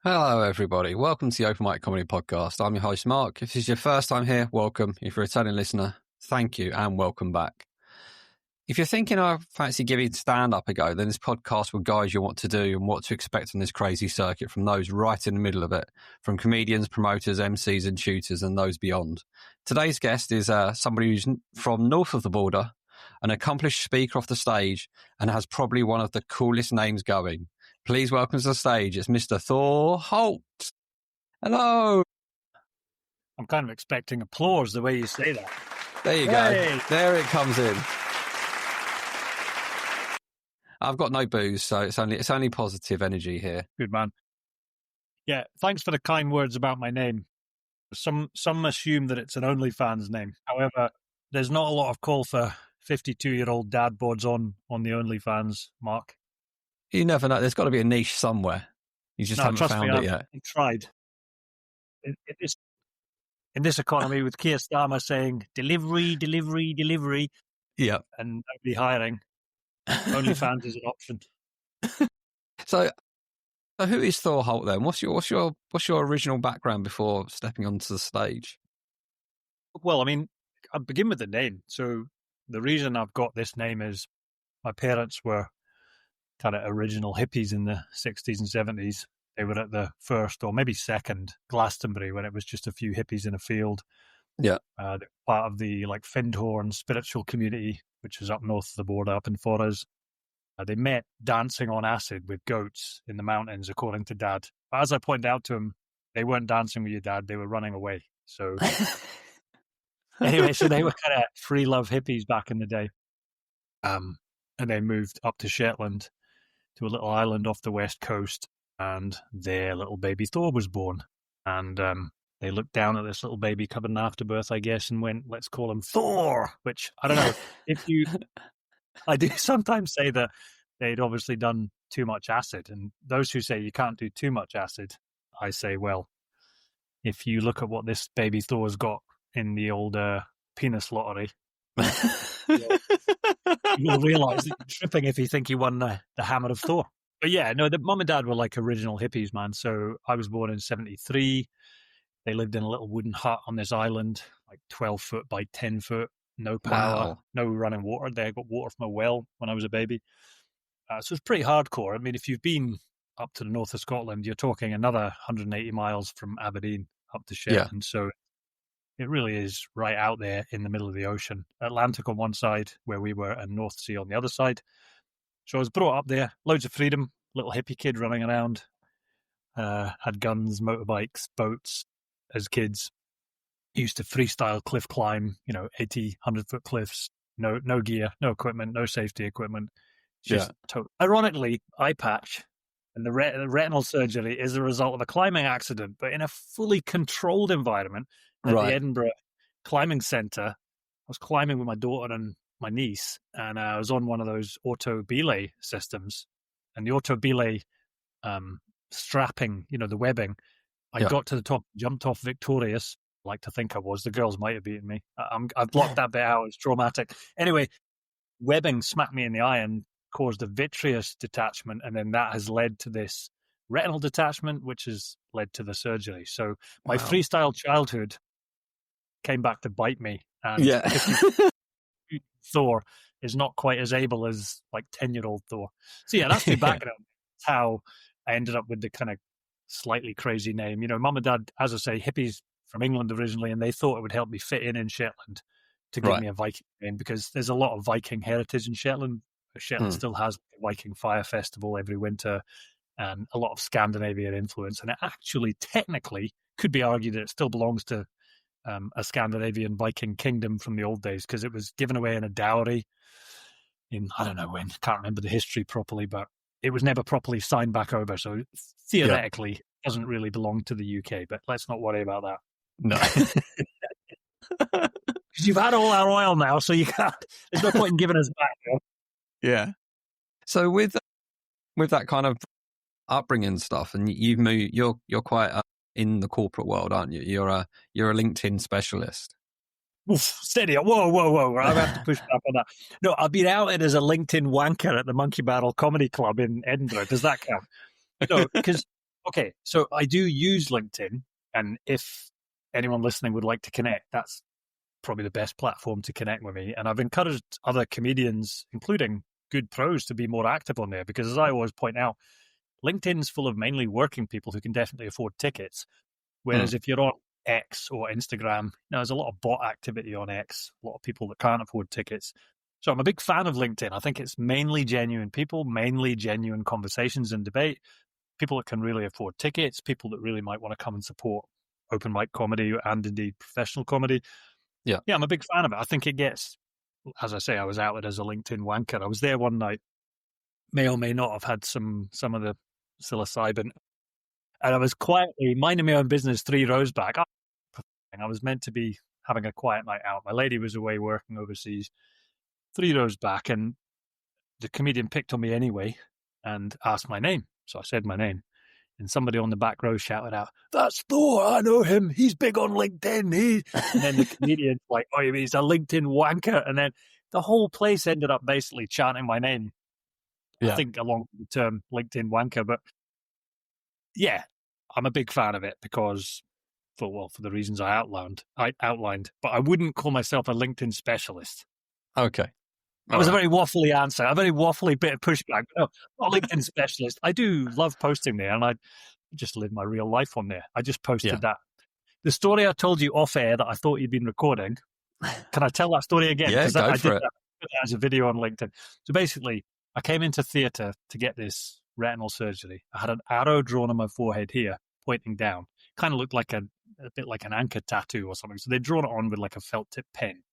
Hello, everybody. Welcome to the Open Mic Comedy Podcast. I'm your host, Marc. If this is your first time here, welcome. If you're a returning listener, thank you and welcome back. If you're thinking I fancy giving stand-up a go, then this podcast will guide you on what to do and what to expect on this crazy circuit from those right in the middle of it, from comedians, promoters, MCs and tutors and those beyond. Today's guest is somebody who's from north of the border, an accomplished speaker off the stage, and has probably one of the coolest names going. Please welcome to the stage, it's Mr. Thor Holt. Hello. I'm kind of expecting applause the way you say that. There you go. There it comes in. I've got no booze, so it's only positive energy here. Good man. Yeah, thanks for the kind words about my name. Some assume that it's an OnlyFans name. However, there's not a lot of call for 52-year-old dad boards on the OnlyFans, Mark. You never know. There's got to be a niche somewhere. You just haven't found it yet. I've tried. In this economy, with Keir Starmer saying delivery, yeah, and nobody hiring, OnlyFans is an option. So who is Thor Holt then? What's your original background before stepping onto the stage? Well, I mean, I'll begin with the name. So the reason I've got this name is my parents were kind of original hippies in the 60s and 70s. They were at the first or maybe second Glastonbury when it was just a few hippies in a field. Yeah. Part of the Findhorn spiritual community, which is up north of the border, up in Forres. They met dancing on acid with goats in the mountains, according to Dad. But as I pointed out to him, they weren't dancing with your dad, they were running away. So anyway, so they were kind of free love hippies back in the day. And they moved up to Shetland, to a little island off the west coast, and their little baby Thor was born. And they looked down at this little baby covered in afterbirth, I guess, and went, let's call him Thor, which, I don't know, I do sometimes say that they'd obviously done too much acid, and those who say you can't do too much acid, I say, well, if you look at what this baby Thor's got in the old penis lottery, you'll realise that you're tripping if you think you won the Hammer of Thor. But yeah, no, the mum and dad were like original hippies, man. So I was born in 1973. They lived in a little wooden hut on this island, like 12 foot by 10 foot, no power, no running water. They got water from a well when I was a baby. So it's pretty hardcore. I mean, if you've been up to the north of Scotland, you're talking another 180 miles from Aberdeen up to Shetland. Yeah. So it really is right out there in the middle of the ocean. Atlantic on one side, where we were, and North Sea on the other side. So I was brought up there, loads of freedom, little hippie kid running around, had guns, motorbikes, boats as kids. Used to freestyle cliff climb, 80, 100-foot cliffs, no gear, no equipment, no safety equipment. Just ironically, eye patch and the retinal surgery is a result of a climbing accident, but in a fully controlled environment at the Edinburgh Climbing Centre. I was climbing with my daughter and my niece, and I was on one of those auto belay systems, and the auto belay strapping, the webbing. I got to the top, jumped off victorious. I like to think I was. The girls might have beaten me. I've blocked that bit out. It's traumatic. Anyway, webbing smacked me in the eye and caused a vitreous detachment, and then that has led to this retinal detachment, which has led to the surgery. So my freestyle childhood came back to bite me. And Thor is not quite as able as 10-year-old Thor. So yeah, that's the background. That's how I ended up with the kind of slightly crazy name. Mum and dad, as I say, hippies from England originally, and they thought it would help me fit in Shetland to give me a Viking name, because there's a lot of Viking heritage in Shetland. Shetland still has a Viking Fire Festival every winter, and a lot of Scandinavian influence. And it actually, technically, could be argued that it still belongs to a Scandinavian Viking kingdom from the old days, because it was given away in a dowry in, I don't know when, can't remember the history properly, but it was never properly signed back over. So theoretically, it doesn't really belong to the UK, but let's not worry about that. No. Because you've had all our oil now, so you can't, there's no point in giving us back. Yeah. So with that kind of upbringing stuff, and you've moved, you're quite in the corporate world, aren't you? You're a LinkedIn specialist. Oof, steady. Whoa. I have to push back on that. No, I've been outed as a LinkedIn wanker at the Monkey Barrel Comedy Club in Edinburgh. Does that count? No, because Okay, so I do use LinkedIn, and if anyone listening would like to connect, that's probably the best platform to connect with me. And I've encouraged other comedians, including good pros, to be more active on there because, as I always point out, LinkedIn's full of mainly working people who can definitely afford tickets. Whereas if you're on X or Instagram, there's a lot of bot activity on X, a lot of people that can't afford tickets. So I'm a big fan of LinkedIn. I think it's mainly genuine people, mainly genuine conversations and debate, people that can really afford tickets, people that really might want to come and support open mic comedy and indeed professional comedy. Yeah, I'm a big fan of it. I think it gets, as I say, I was outed as a LinkedIn wanker. I was there one night, may or may not have had some of the psilocybin, and I was quietly minding my own business 3 rows back. I was meant to be having a quiet night out. My lady was away working overseas, 3 rows back, and the comedian picked on me anyway and asked my name. So I said my name. And somebody on the back row shouted out, "That's Thor, I know him. He's big on LinkedIn." And then the comedian's like, "Oh, he's a LinkedIn wanker." And then the whole place ended up basically chanting my name. I think along with the term LinkedIn wanker. But yeah, I'm a big fan of it because for the reasons I outlined. But I wouldn't call myself a LinkedIn specialist. Okay. That was a very waffly answer, a very waffly bit of pushback. No, not LinkedIn specialist. I do love posting there, and I just live my real life on there. I just posted that. The story I told you off air that I thought you'd been recording, can I tell that story again? Yeah, go I for did it. that as a video on LinkedIn. So basically, I came into theatre to get this retinal surgery. I had an arrow drawn on my forehead here, pointing down. Kind of looked like a bit like an anchor tattoo or something. So they'd drawn it on with like a felt tip pen.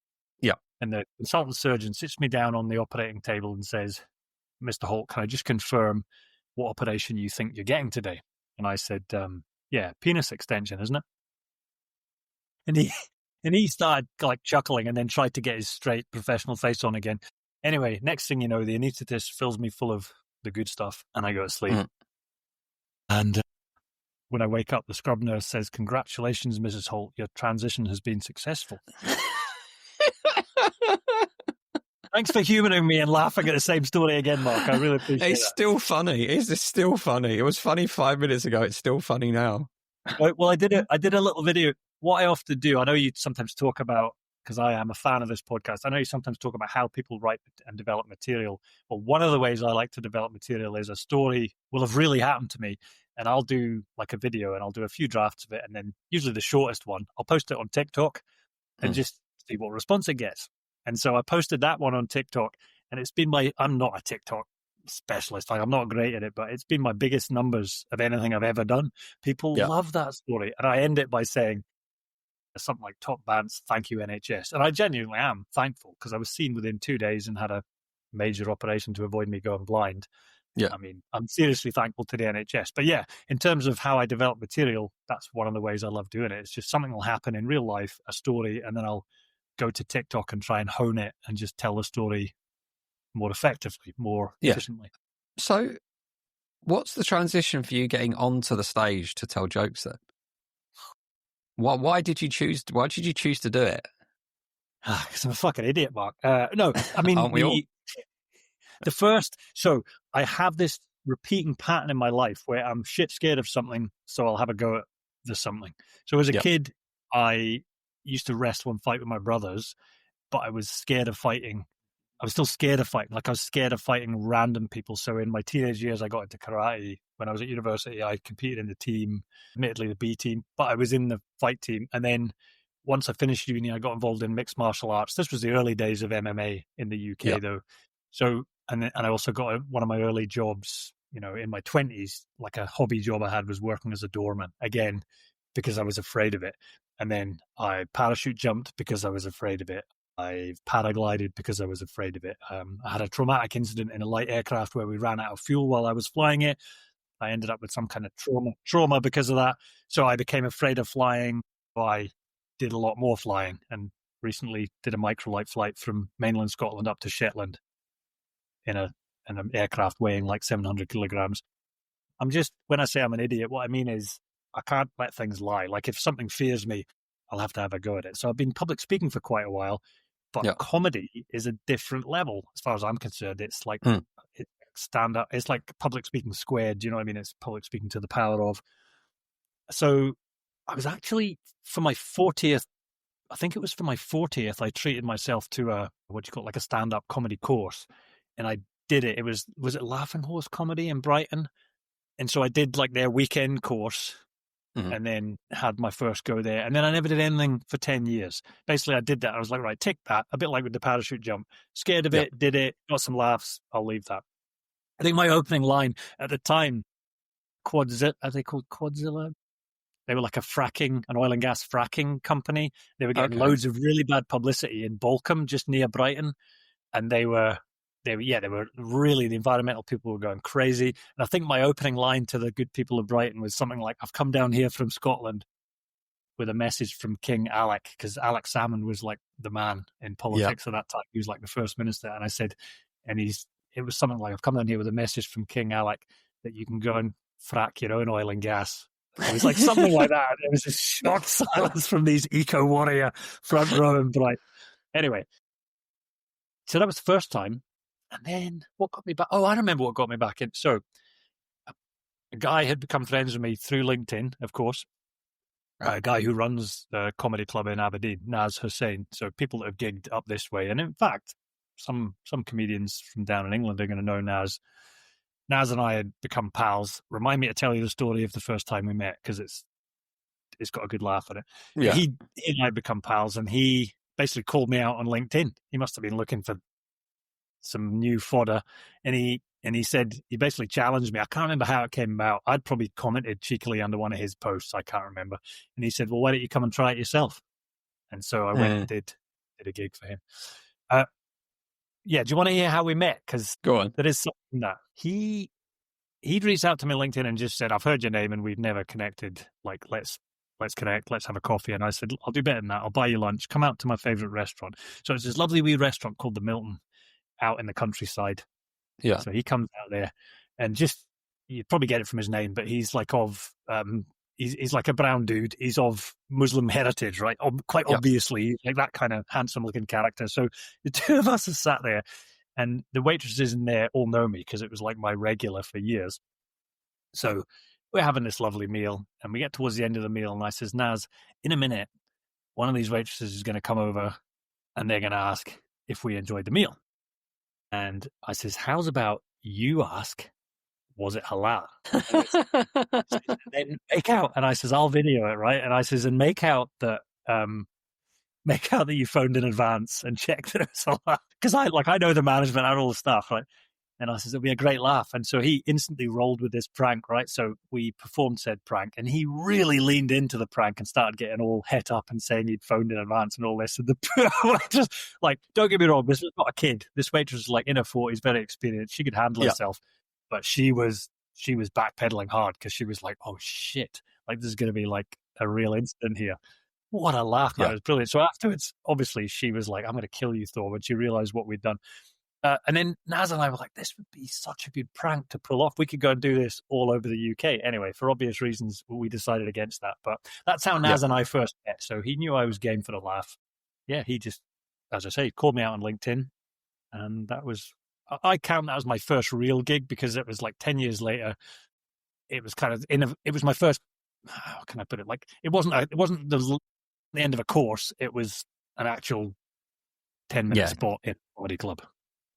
Yeah. And the consultant surgeon sits me down on the operating table and says, "Mr. Holt, can I just confirm what operation you think you're getting today?" And I said, "Yeah, penis extension, isn't it?" And he started like chuckling and then tried to get his straight professional face on again. Anyway, next thing you know, the anaesthetist fills me full of the good stuff and I go to sleep. And when I wake up, the scrub nurse says, "Congratulations, Mrs. Holt, your transition has been successful." Thanks for humouring me and laughing at the same story again, Mark. I really appreciate it. It's still funny. It's still funny. It was funny 5 minutes ago. It's still funny now. Well, I did a little video. What I often do, I know you sometimes talk about, because I am a fan of this podcast, I know you sometimes talk about how people write and develop material. Well, one of the ways I like to develop material is a story will have really happened to me, and I'll do like a video and I'll do a few drafts of it, and then usually the shortest one, I'll post it on TikTok and just see what response it gets. And so I posted that one on TikTok, and it's been I'm not a TikTok specialist. I'm not great at it, but it's been my biggest numbers of anything I've ever done. People love that story. And I end it by saying something like, "Top bands, thank you, NHS." And I genuinely am thankful because I was seen within 2 days and had a major operation to avoid me going blind. Yeah. I mean, I'm seriously thankful to the NHS. But yeah, in terms of how I develop material, that's one of the ways I love doing it. It's just something will happen in real life, a story, and then I'll go to TikTok and try and hone it and just tell the story more effectively, more efficiently. So what's the transition for you getting onto the stage to tell jokes then? Why did you choose to do it? Because I'm a fucking idiot, Mark. No, I mean, Aren't we all? the first, so I have this repeating pattern in my life where I'm shit scared of something, so I'll have a go at the something. So as a kid, I used to wrestle and fight with my brothers, but I was scared of fighting. I was still scared of fighting. Like I was scared of fighting random people. So in my teenage years, I got into karate. When I was at university, I competed in the team, admittedly the B team, but I was in the fight team. And then once I finished uni, I got involved in mixed martial arts. This was the early days of MMA in the UK, though. So, and I also got one of my early jobs, in my 20s, like a hobby job I had was working as a doorman, again, because I was afraid of it. And then I parachute jumped because I was afraid of it. I paraglided because I was afraid of it. I had a traumatic incident in a light aircraft where we ran out of fuel while I was flying it. I ended up with some kind of trauma because of that. So I became afraid of flying. I did a lot more flying and recently did a microlight flight from mainland Scotland up to Shetland in an aircraft weighing like 700 kilograms. When I say I'm an idiot, what I mean is I can't let things lie. Like if something fears me, I'll have to have a go at it. So I've been public speaking for quite a while, but comedy is a different level as far as I'm concerned. It's like stand-up. It's like public speaking squared. Do you know what I mean? It's public speaking to the power of. So I was actually, for my 40th, I think it was for my 40th, I treated myself to like a stand-up comedy course. And I did it. Was it Laughing Horse Comedy in Brighton? And so I did like their weekend course and then had my first go there. And then I never did anything for 10 years. Basically, I did that. I was like, right, tick that. A bit like with the parachute jump. Scared of it, did it, got some laughs. I'll leave that. I think my opening line at the time, are they called Quadzilla? They were like an oil and gas fracking company. They were getting loads of really bad publicity in Balcombe, just near Brighton. And they were really, the environmental people were going crazy. And I think my opening line to the good people of Brighton was something like, I've come down here from Scotland with a message from King Alec, because Alec Salmond was like the man in politics at that time. He was like the first minister. And I said, it was something like, I've come down here with a message from King Alec that you can go and frack your own oil and gas. It was like something like that. It was a shocked silence from these eco-warrior front row in Brighton. Anyway, so that was the first time. And then what got me back? Oh, I remember what got me back in. So a guy had become friends with me through LinkedIn, of course. A guy who runs the comedy club in Aberdeen, Naz Hussain. So people that have gigged up this way. And in fact, some comedians from down in England are going to know Naz. Naz and I had become pals. Remind me to tell you the story of the first time we met, because it's got a good laugh on it. Yeah. He and I had become pals, and he basically called me out on LinkedIn. He must have been looking for some new fodder, and he said, he basically challenged me. I can't remember how it came about. I'd probably commented cheekily under one of his posts. I can't remember. And he said, well, why don't you come and try it yourself? And so I went and did a gig for him. Do you want to hear how we met? Because there is something that he'd reached out to me on LinkedIn and just said, I've heard your name and we've never connected. Like, let's connect. Let's have a coffee. And I said, I'll do better than that. I'll buy you lunch. Come out to my favorite restaurant. So it's this lovely wee restaurant called the Milton out in the countryside. Yeah. So he comes out there, and just, you'd probably get it from his name, but he's like he's like a brown dude. He's of Muslim heritage, right? Quite obviously, like that kind of handsome looking character. So the two of us are sat there, and the waitresses in there all know me because it was like my regular for years. So we're having this lovely meal, and we get towards the end of the meal, and I says, Naz, in a minute, one of these waitresses is going to come over and they're going to ask if we enjoyed the meal. And I says, how's about you ask, was it halal? And then make out. And I says, I'll video it, right? And I says, and make out that you phoned in advance and checked that it was halal. Because I know the management and all the stuff, right? And I says, it'll be a great laugh. And so he instantly rolled with this prank, right? So we performed said prank, and he really leaned into the prank and started getting all het up and saying he'd phoned in advance and all this. And the waitress, like, don't get me wrong, this was not a kid. This waitress was like in her 40s, very experienced. She could handle herself, but she was backpedaling hard because she was like, oh shit, like this is going to be like a real incident here. What a laugh, man. It was brilliant. So afterwards, obviously, she was like, I'm going to kill you, Thor, when she realized what we'd done. And then Naz and I were like, this would be such a good prank to pull off. We could go and do this all over the UK. Anyway, for obvious reasons, we decided against that. But that's how Naz and I first met. So he knew I was game for the laugh. Yeah, he just, as I say, called me out on LinkedIn. And that was, I count that as my first real gig, because it was like 10 years later. It was kind of, it was my first, how can I put it? Like, it wasn't the end of a course. It was an actual 10-minute spot in a comedy club.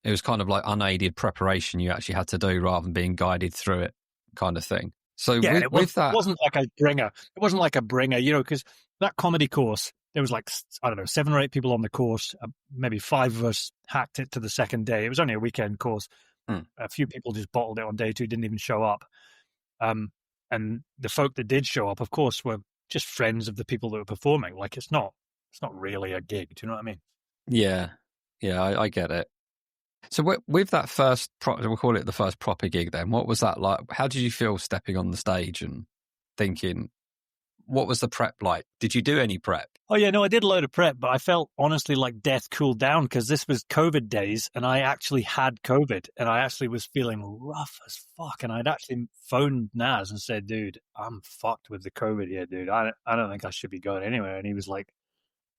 It was kind of like unaided preparation you actually had to do rather than being guided through it, kind of thing. So with that, it wasn't like a bringer. It wasn't like a bringer, because that comedy course, there was like, I don't know, 7 or 8 people on the course. Maybe 5 of us hacked it to the second day. It was only a weekend course. A few people just bottled it on day 2, didn't even show up. And the folk that did show up, of course, were just friends of the people that were performing. Like, it's not really a gig. Do you know what I mean? Yeah, I get it. So with that first, we'll call it the first proper gig then, what was that like? How did you feel stepping on the stage and thinking, what was the prep like? Did you do any prep? Oh, yeah, no, I did a load of prep, but I felt honestly like death cooled down because this was COVID days and I actually had COVID and I actually was feeling rough as fuck. And I'd actually phoned Naz and said, dude, I'm fucked with the COVID here, dude. I don't think I should be going anywhere. And he was like,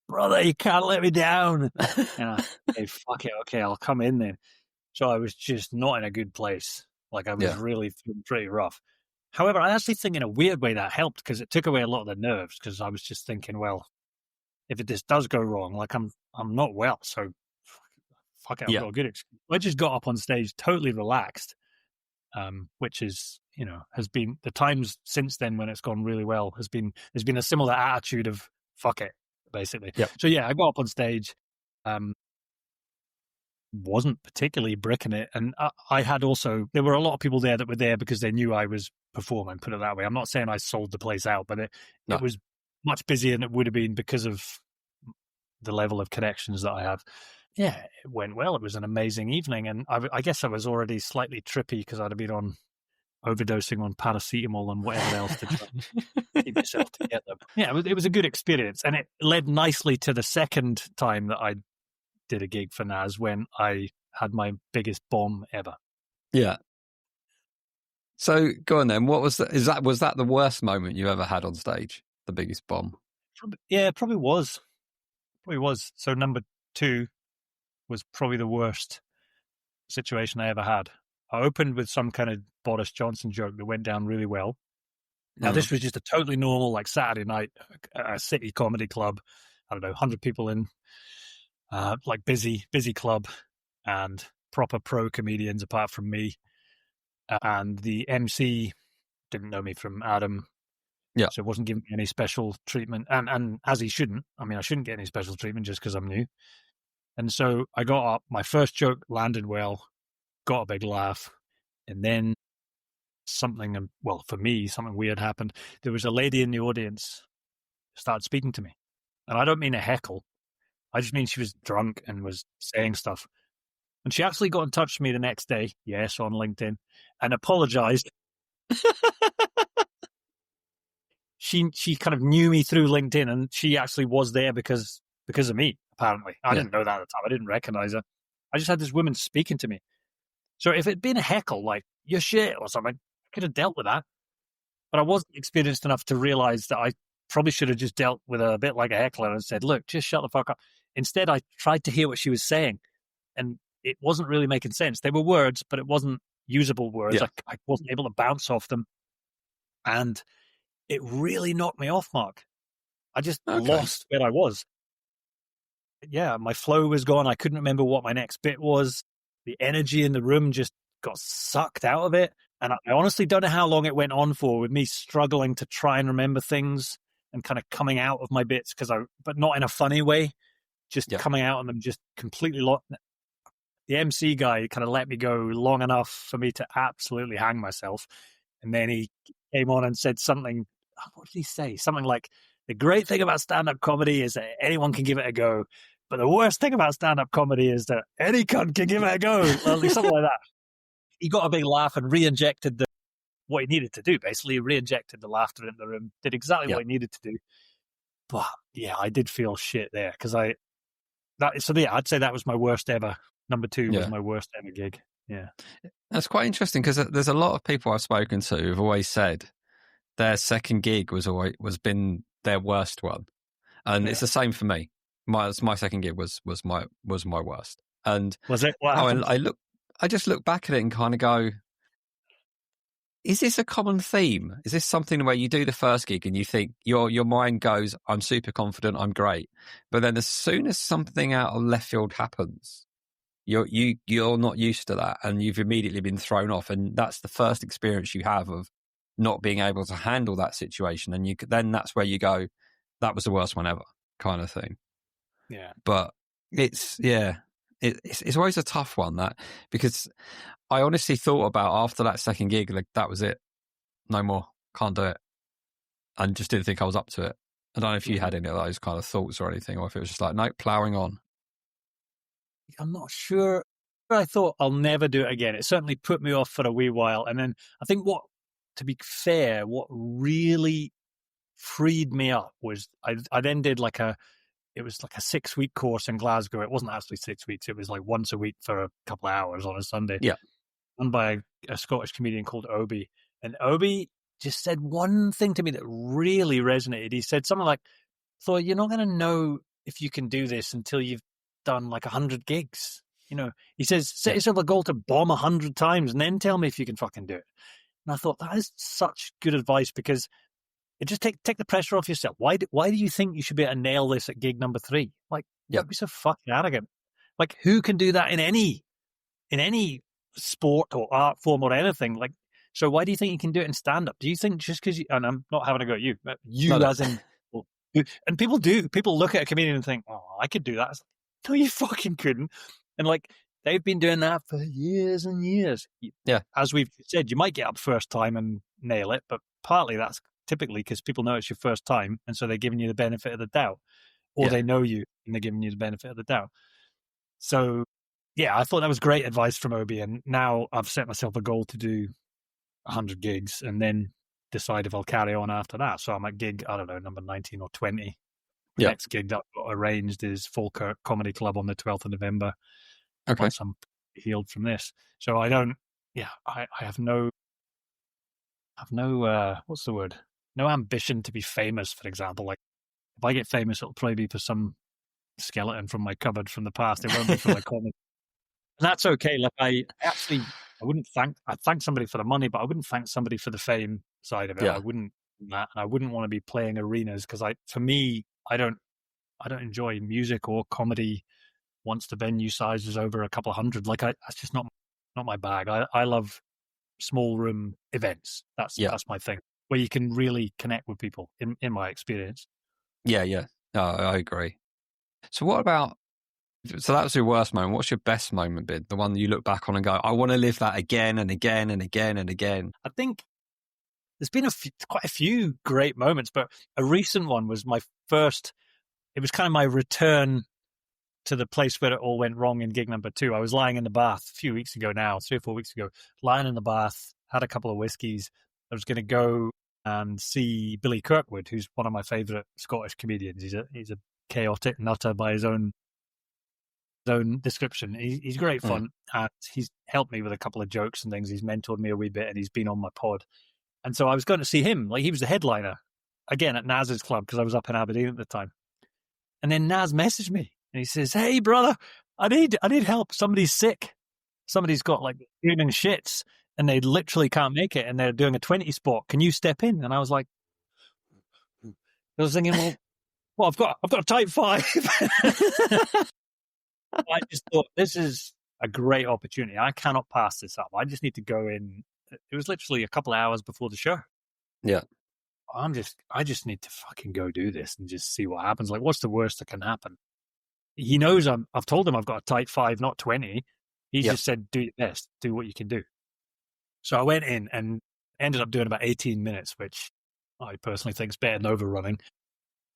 brother, you can't let me down. And I said, fuck it, okay, I'll come in then. So I was just not in a good place. Like I was Yeah. really feeling pretty rough. However, I actually think in a weird way that helped because it took away a lot of the nerves because I was just thinking, well, if this does go wrong, like I'm not well, so fuck it, I've Yeah. got a good excuse. I just got up on stage totally relaxed, which is, has been the times since then when it's gone really well there's been a similar attitude of fuck it, basically. Yep. So yeah, I got up on stage, wasn't particularly bricking it, and I had also, there were a lot of people there that were there because they knew I was performing, put it that way. I'm not saying I sold the place out, but it was much busier than it would have been because of the level of connections that I have. Yeah, it went well. It was an amazing evening, and I guess I was already slightly trippy because I'd have been overdosing on paracetamol and whatever else to try and keep myself together. Yeah, it was a good experience, and it led nicely to the second time that I did a gig for Nas when I had my biggest bomb ever. Yeah. So go on then. What was that? Was that the worst moment you ever had on stage? The biggest bomb? Yeah, it probably was. Probably was. So number 2 was probably the worst situation I ever had. I opened with some kind of Boris Johnson joke that went down really well. Now, this was just a totally normal, like Saturday night, a city comedy club. I don't know, 100 people in, like busy club, and proper pro comedians apart from me. And the MC didn't know me from Adam. Yeah. So wasn't giving me any special treatment. And as he shouldn't. I mean, I shouldn't get any special treatment just because I'm new. And so I got up, my first joke landed well, got a big laugh, and then something weird happened. There was a lady in the audience who started speaking to me. And I don't mean a heckle. I just mean she was drunk and was saying stuff. And she actually got in touch with me the next day, yes, on LinkedIn, and apologized. She kind of knew me through LinkedIn, and she actually was there because of me, apparently. I didn't know that at the time. I didn't recognize her. I just had this woman speaking to me. So if it'd been a heckle, like, you're shit or something, I could have dealt with that. But I wasn't experienced enough to realize that I probably should have just dealt with a bit like a heckler and said, look, just shut the fuck up. Instead, I tried to hear what she was saying, and it wasn't really making sense. They were words, but it wasn't usable words. Yeah. I wasn't able to bounce off them. And it really knocked me off, Mark. I just lost where I was. Yeah, my flow was gone. I couldn't remember what my next bit was. The energy in the room just got sucked out of it. And I honestly don't know how long it went on for, with me struggling to try and remember things and kind of coming out of my bits, but not in a funny way, just coming out of them just completely lost. The MC guy kind of let me go long enough for me to absolutely hang myself. And then he came on and said something. What did he say? Something like, the great thing about stand-up comedy is that anyone can give it a go. But the worst thing about stand-up comedy is that any cunt can give it a go. Well, something like that. He got a big laugh and re-injected what he needed to do. Basically, he re-injected the laughter into the room, did exactly what he needed to do. But yeah, I did feel shit there because I'd say that was my worst ever. Number 2 was my worst ever gig. Yeah. That's quite interesting because there's a lot of people I've spoken to who've always said their second gig was been their worst one. And it's the same for me. My second gig was my worst. And was it? What happened? I just look back at it and kind of go, is this a common theme? Is this something where you do the first gig and you think your mind goes, I'm super confident, I'm great. But then as soon as something out of left field happens, you're not used to that and you've immediately been thrown off. And that's the first experience you have of not being able to handle that situation. And then that's where you go, that was the worst one ever, kind of thing. Yeah. But it's always a tough one, that, because I honestly thought about after that second gig, like, that was it, no more, can't do it, and just didn't think I was up to it. I don't know if you had any of those kind of thoughts or anything, or if it was just like, nope, ploughing on. I'm not sure. I thought I'll never do it again. It certainly put me off for a wee while. And then I think to be fair, what really freed me up was I then did it was like a 6-week course in Glasgow. It wasn't actually 6 weeks. It was like once a week for a couple of hours on a Sunday. Yeah. Done by a Scottish comedian called Obi. And Obi just said one thing to me that really resonated. He said something like, Thor, you're not going to know if you can do this until you've done like 100 gigs. He says, set yourself a goal to bomb 100 times and then tell me if you can fucking do it. And I thought that is such good advice, because it just take the pressure off yourself. Why do you think you should be able to nail this at gig number 3? Like, don't be so fucking arrogant. Like, who can do that in any sport or art form or anything? Like, so why do you think you can do it in stand-up? Do you think just because and I'm not having a go at you, but as in, and people do. People look at a comedian and think, oh, I could do that. Like, no, you fucking couldn't. And like, they've been doing that for years and years. Yeah. As we've said, you might get up first time and nail it, but partly that's typically because people know it's your first time, and so they're giving you the benefit of the doubt, or they know you and they're giving you the benefit of the doubt. So, yeah, I thought that was great advice from Obi, and now I've set myself a goal to do 100 gigs and then decide if I'll carry on after that. So I'm at gig, I don't know, number 19 or 20. The next gig that I've got arranged is Falkirk Comedy Club on the 12th of November. Okay. Once I'm healed from this. So I have no, what's the word? No ambition to be famous, for example. Like, if I get famous, it'll probably be for some skeleton from my cupboard from the past. It won't be for my comedy. And that's okay. Like, I'd thank somebody for the money, but I wouldn't thank somebody for the fame side of it. I wouldn't do that. And I wouldn't want to be playing arenas, because for me, I don't enjoy music or comedy once the venue size is over a couple of hundred. Like, that's just not my bag. I love small room events. That's my thing, where you can really connect with people, in my experience. Yeah. No, I agree. So that was your worst moment. What's your best moment been? The one that you look back on and go, I want to live that again and again and again and again. I think there's been quite a few great moments, but a recent one was my first. It was kind of my return to the place where it all went wrong in gig number 2. I was lying in the bath a few weeks ago now, 3 or 4 weeks ago, lying in the bath, had a couple of whiskeys. I was going to go and see Billy Kirkwood, who's one of my favourite Scottish comedians. He's a chaotic nutter by his own description. He's great fun. And he's helped me with a couple of jokes and things. He's mentored me a wee bit, and he's been on my pod. And so I was going to see him. Like, he was the headliner, again, at Naz's club, because I was up in Aberdeen at the time. And then Naz messaged me, and he says, hey, brother, I need help. Somebody's sick. Somebody's got like screaming shits, and they literally can't make it, and they're doing a 20 spot. Can you step in? And I was like, I was thinking, well, I've got a type 5. I just thought, this is a great opportunity. I cannot pass this up. I just need to go in. It was literally a couple of hours before the show. Yeah. I just need to fucking go do this and just see what happens. Like, what's the worst that can happen? He knows I've told him I've got a type 5, not 20. He just said, do your best, do what you can do. So I went in and ended up doing about 18 minutes, which I personally think is better than overrunning.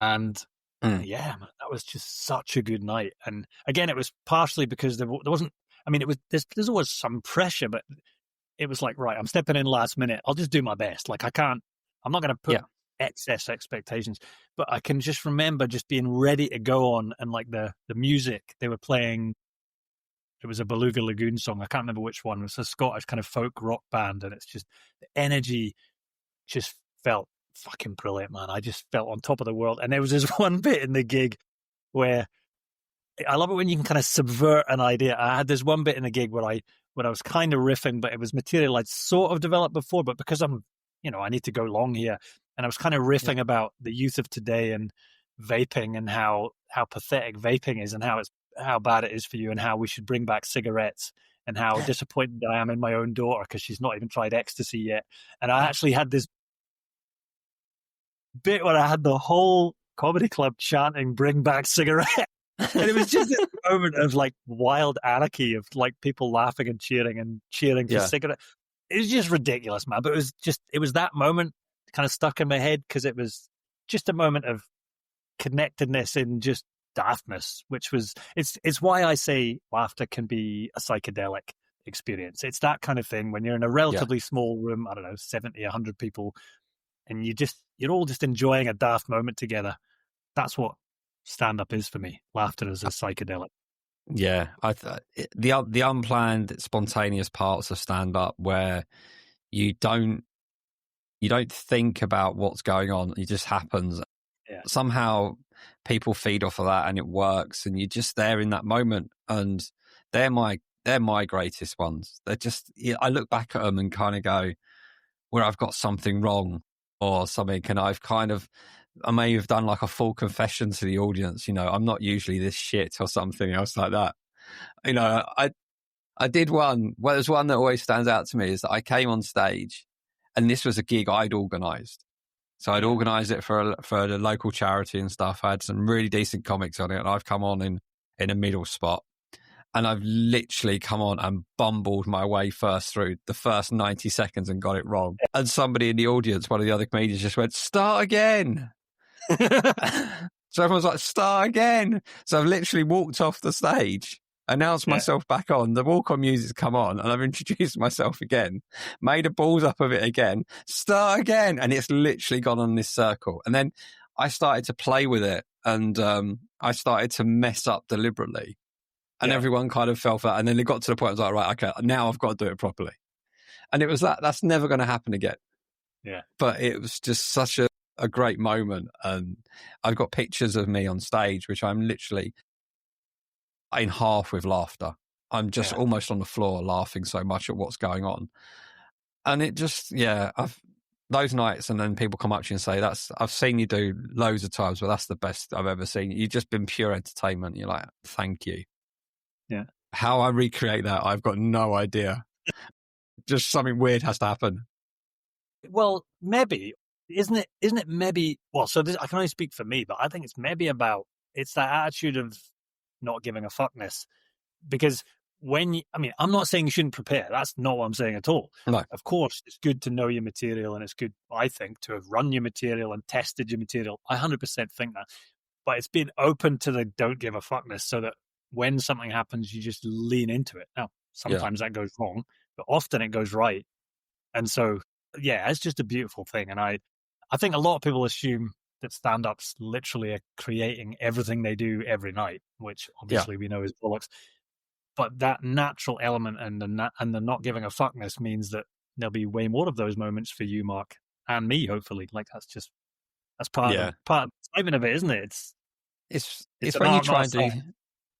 And yeah, man, that was just such a good night. And again, it was partially because there wasn't, I mean, there's always some pressure, but it was like, right, I'm stepping in last minute. I'll just do my best. Like, I'm not going to put excess expectations, but I can just remember just being ready to go on. And like the music they were playing, it was a Beluga Lagoon song. I can't remember which one. It was a Scottish kind of folk rock band. And it's just, the energy just felt fucking brilliant, man. I just felt on top of the world. And there was this one bit in the gig where I love it when you can kind of subvert an idea. I had this one bit in the gig where I was kind of riffing, but it was material I'd sort of developed before, but because I'm, I need to go long here. And I was kind of riffing about the youth of today and vaping, and how pathetic vaping is, and how bad it is for you, and how we should bring back cigarettes, and how disappointed I am in my own daughter because she's not even tried ecstasy yet. And I actually had this bit where I had the whole comedy club chanting, bring back cigarettes. And it was just this moment of like wild anarchy of like people laughing and cheering for cigarettes. It was just ridiculous, man. But it was that moment kind of stuck in my head, because it was just a moment of connectedness in just daftness, which was, it's why I say laughter can be a psychedelic experience. It's that kind of thing when you're in a relatively small room, I don't know, 70, 100 people, and you're all just enjoying a daft moment together. That's what stand-up is for me. Laughter is a psychedelic. Yeah, the unplanned, spontaneous parts of stand-up where you don't think about what's going on; it just happens. Yeah. Somehow, people feed off of that, and it works, and you're just there in that moment. And they're my greatest ones. They're just, I look back at them and kind of go, where I've got something wrong or something, and I may have done like a full confession to the audience. I'm not usually this shit or something else like that. I did one. Well, there's one that always stands out to me is that I came on stage, and this was a gig I'd organised. So I'd organised it for the local charity and stuff. I had some really decent comics on it, and I've come on in a middle spot. And I've literally come on and bumbled my way first through the first 90 seconds and got it wrong. And somebody in the audience, one of the other comedians, just went, "Start again." So everyone's like, "Start again." So I've literally walked off the stage, announced myself back on, the walk-on music's come on, and I've introduced myself again, made a balls up of it again, "Start again." And it's literally gone on this circle. And then I started to play with it, and I started to mess up deliberately. And everyone kind of fell for that. And then it got to the point, I was like, right, okay, now I've got to do it properly. And it was that's never going to happen again. Yeah. But it was just such a great moment. And I've got pictures of me on stage, which I'm literally in half with laughter. I'm just almost on the floor laughing so much at what's going on. And it just, those nights, and then people come up to you and say, I've seen you do loads of times, but that's the best I've ever seen. You've just been pure entertainment. You're like, thank you. Yeah. How I recreate that, I've got no idea. Just something weird has to happen. Well, maybe, isn't it maybe, well, so I can only speak for me, but I think it's maybe it's that attitude of not giving a fuckness. Because I'm not saying you shouldn't prepare. That's not what I'm saying at all. No. Of course, it's good to know your material, and it's good, I think, to have run your material and tested your material. I 100% think that. But it's been open to the don't give a fuckness, so that when something happens, you just lean into it. Now, sometimes that goes wrong, but often it goes right. And so, it's just a beautiful thing. And I think a lot of people assume that stand-ups literally are creating everything they do every night, which obviously we know is bollocks. But that natural element and the not giving a fuckness means that there'll be way more of those moments for you, Mark, and me, hopefully. Like that's part of the excitement of it, isn't it? It's when you try and do.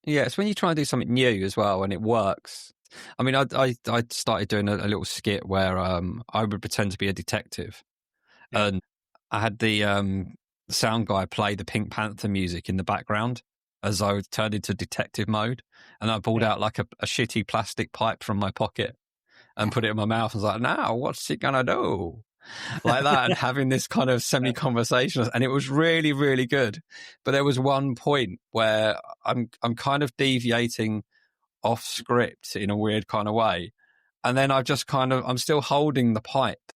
Yeah, it's when you try and do something new as well, and it works. I mean, I started doing a little skit where I would pretend to be a detective, and I had the sound guy play the Pink Panther music in the background as I turned into detective mode, and I pulled out like a shitty plastic pipe from my pocket and put it in my mouth. I was like, "Now, what's it gonna do?" Like that, and having this kind of semi-conversation, and it was really, really good. But there was one point where I'm kind of deviating off script in a weird kind of way, and then I'm still holding the pipe,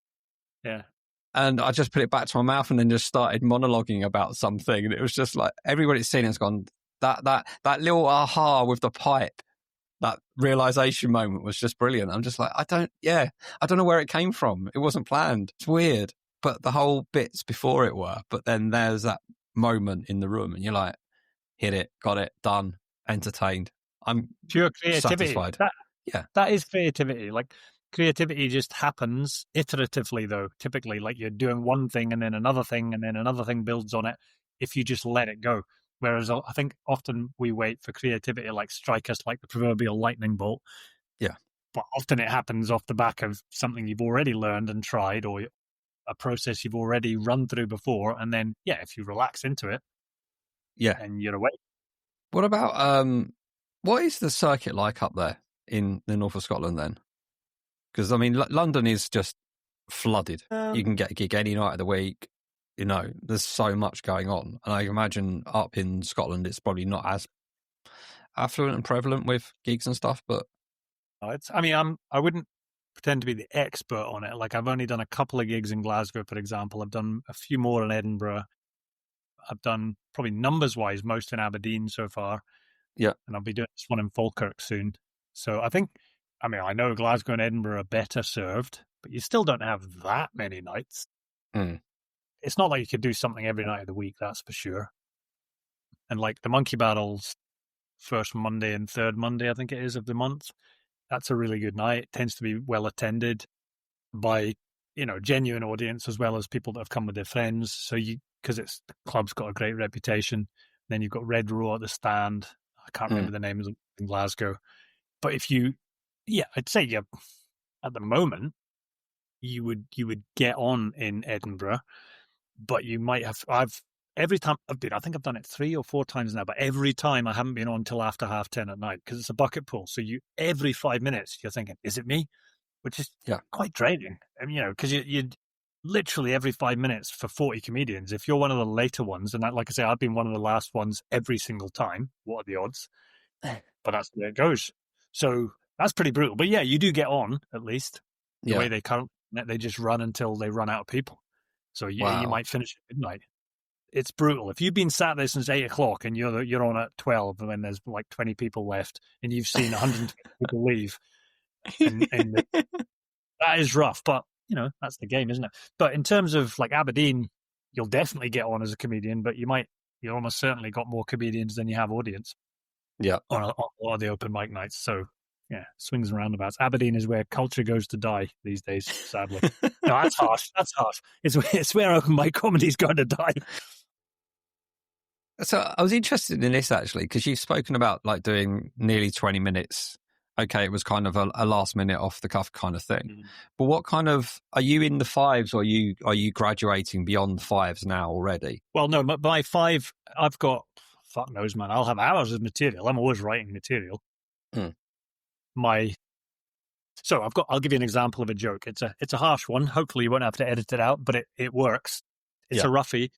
and I just put it back to my mouth, and then just started monologuing about something, and it was just like everybody's seen it's gone that little aha with the pipe. That realization moment was just brilliant. I'm just like, I don't know where it came from. It wasn't planned. It's weird. But the whole bits before it were. But then there's that moment in the room and you're like, hit it, got it, done, entertained. I'm pure creativity. Satisfied. That is creativity. Like creativity just happens iteratively though, typically. Like you're doing one thing and then another thing and then another thing builds on it if you just let it go. Whereas I think often we wait for creativity to like strike us like the proverbial lightning bolt. Yeah. But often it happens off the back of something you've already learned and tried, or a process you've already run through before. And then, if you relax into it, and you're away. What about, what is the circuit like up there in the north of Scotland then? Because, I mean, London is just flooded. You can get a gig any night of the week. There's so much going on. And I imagine up in Scotland, it's probably not as affluent and prevalent with gigs and stuff, but... I wouldn't pretend to be the expert on it. Like, I've only done a couple of gigs in Glasgow, for example. I've done a few more in Edinburgh. I've done, probably numbers-wise, most in Aberdeen so far. Yeah. And I'll be doing this one in Falkirk soon. So I think, I know Glasgow and Edinburgh are better served, but you still don't have that many nights. It's not like you could do something every night of the week, that's for sure. And like the Monkey Battles, first Monday and third Monday, I think it is, of the month, that's a really good night. It tends to be well attended by, genuine audience as well as people that have come with their friends. So because the club's got a great reputation. Then you've got Red Row at the stand. I can't remember the names in Glasgow. But if you, I'd say at the moment, you would get on in Edinburgh, but you might have, every time I've been, I think I've done it 3 or 4 times now, but every time I haven't been on till after 10:30 at night because it's a bucket pool. So every 5 minutes you're thinking, is it me? Which is quite draining. I mean, because you literally every 5 minutes for 40 comedians. If you're one of the later ones, and like I say, I've been one of the last ones every single time. What are the odds? But that's the way it goes. So that's pretty brutal. But yeah, you do get on at least. The way they just run until they run out of people. So you might finish at midnight. It's brutal. If you've been sat there since 8 o'clock and you're on at 12, and then there's like 20 people left, and you've seen 120 people leave, and that is rough. But that's the game, isn't it? But in terms of like Aberdeen, you'll definitely get on as a comedian, but you almost certainly got more comedians than you have audience. Yeah, on a lot of the open mic nights. So yeah, swings and roundabouts. Aberdeen is where culture goes to die these days, sadly. No, that's harsh. That's harsh. It's where open mic comedy's going to die. So I was interested in this actually, because you've spoken about like doing nearly 20 minutes. Okay, it was kind of a last minute off the cuff kind of thing. Mm-hmm. But what kind of, are you in the 5s, or are you graduating beyond the 5s now already? Well, no, by 5, I've got, fuck knows, man, I'll have hours of material. I'm always writing material. So I'll give you an example of a joke. It's a harsh one. Hopefully you won't have to edit it out, but it works. It's a roughie.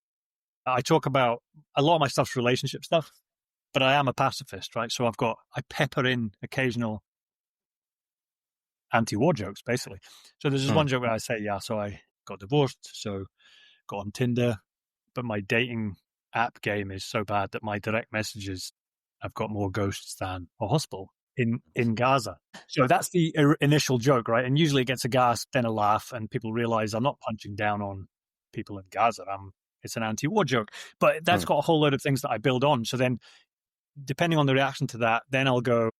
I talk about a lot of my stuff's relationship stuff, but I am a pacifist, right? So I pepper in occasional anti-war jokes, basically. So there's this one joke where I say, so I got divorced, so got on Tinder, but my dating app game is so bad that my direct messages have got more ghosts than a hospital in Gaza. So that's the initial joke, right? And usually it gets a gasp, then a laugh, and people realize I'm not punching down on people in Gaza. It's an anti-war joke. But that's got a whole load of things that I build on. So then, depending on the reaction to that, then I'll go,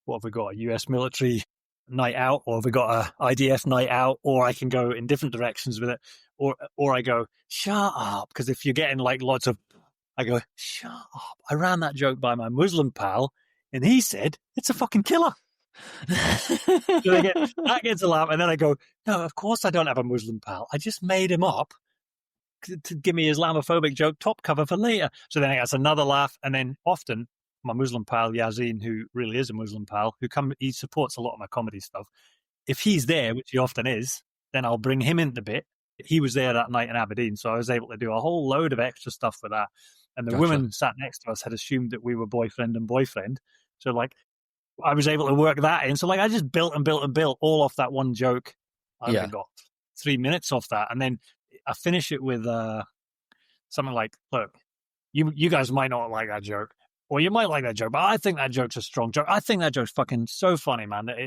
what have we got? A US military night out, or have we got a IDF night out? Or I can go in different directions with it. Or I go, shut up. Because if you're getting like lots of, I go, shut up. I ran that joke by my Muslim pal, and he said, it's a fucking killer. So that gets a laugh. And then I go, no, of course I don't have a Muslim pal. I just made him up to give me Islamophobic joke top cover for later. So then I get another laugh. And then often my Muslim pal, Yazin, who really is a Muslim pal, he supports a lot of my comedy stuff. If he's there, which he often is, then I'll bring him into the bit. He was there that night in Aberdeen, so I was able to do a whole load of extra stuff with that. And the woman sat next to us had assumed that we were boyfriend and boyfriend. So like, I was able to work that in. So like, I just built and built and built all off that one joke. I got 3 minutes off that. And then I finish it with something like, look, you guys might not like that joke, or you might like that joke, but I think that joke's a strong joke. I think that joke's fucking so funny, man, that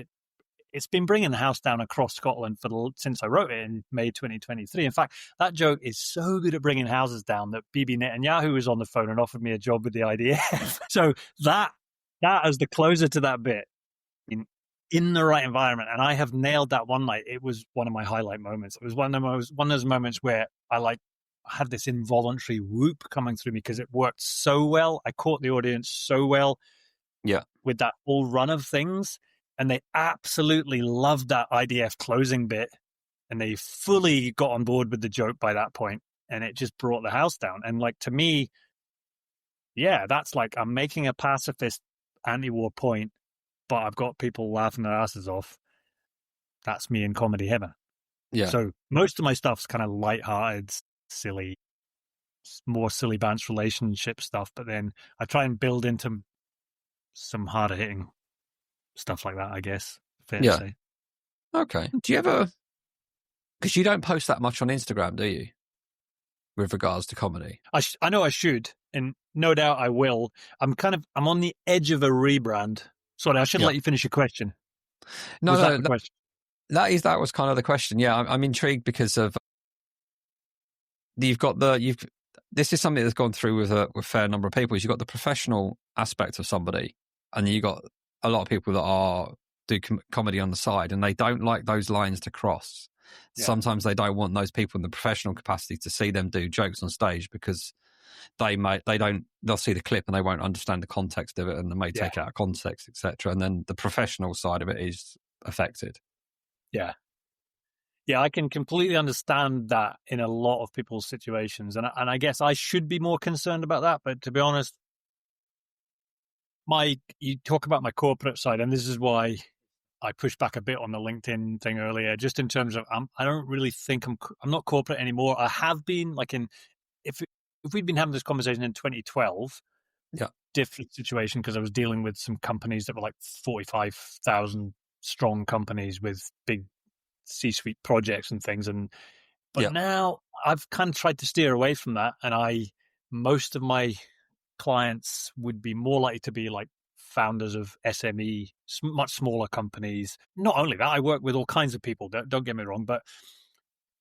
it's been bringing the house down across Scotland since I wrote it in May 2023. In fact, that joke is so good at bringing houses down that Bibi Netanyahu was on the phone and offered me a job with the IDF. So that as the closer to that bit in the right environment, and I have nailed that one night. It was one of my highlight moments. It was one of those moments where I had this involuntary whoop coming through me because it worked so well. I caught the audience so well, with that whole run of things. And they absolutely loved that IDF closing bit, and they fully got on board with the joke by that point, and it just brought the house down. And like, to me, that's like, I'm making a pacifist anti-war point, but I've got people laughing their asses off. That's me in comedy heaven. Yeah. So most of my stuff's kind of lighthearted, silly, more silly bants relationship stuff, but then I try and build into some harder hitting stuff like that, I guess. Fair to say. Okay. Do you ever, because you don't post that much on Instagram, do you? With regards to comedy? I know I should, and no doubt I will. I'm on the edge of a rebrand. Sorry, I should let you finish your question. No, that was kind of the question. Yeah, I'm intrigued because of this is something that's gone through with a fair number of people. You've got the professional aspect of somebody, and you got a lot of people that do comedy on the side, and they don't like those lines to cross. Yeah. Sometimes they don't want those people in the professional capacity to see them do jokes on stage because they'll see the clip and they won't understand the context of it, and they may take it out of context, etc. And then the professional side of it is affected. Yeah. Yeah, I can completely understand that in a lot of people's situations. And I guess I should be more concerned about that. But to be honest, you talk about my corporate side, and this is why I pushed back a bit on the LinkedIn thing earlier, just in terms of I don't really think I'm not corporate anymore. I have been, like, if we'd been having this conversation in 2012, different situation, because I was dealing with some companies that were like 45,000 strong companies with big C-suite projects and things. But now I've kind of tried to steer away from that, and most of my clients would be more likely to be like founders of SME, much smaller companies. Not only that, I work with all kinds of people. Don't get me wrong, but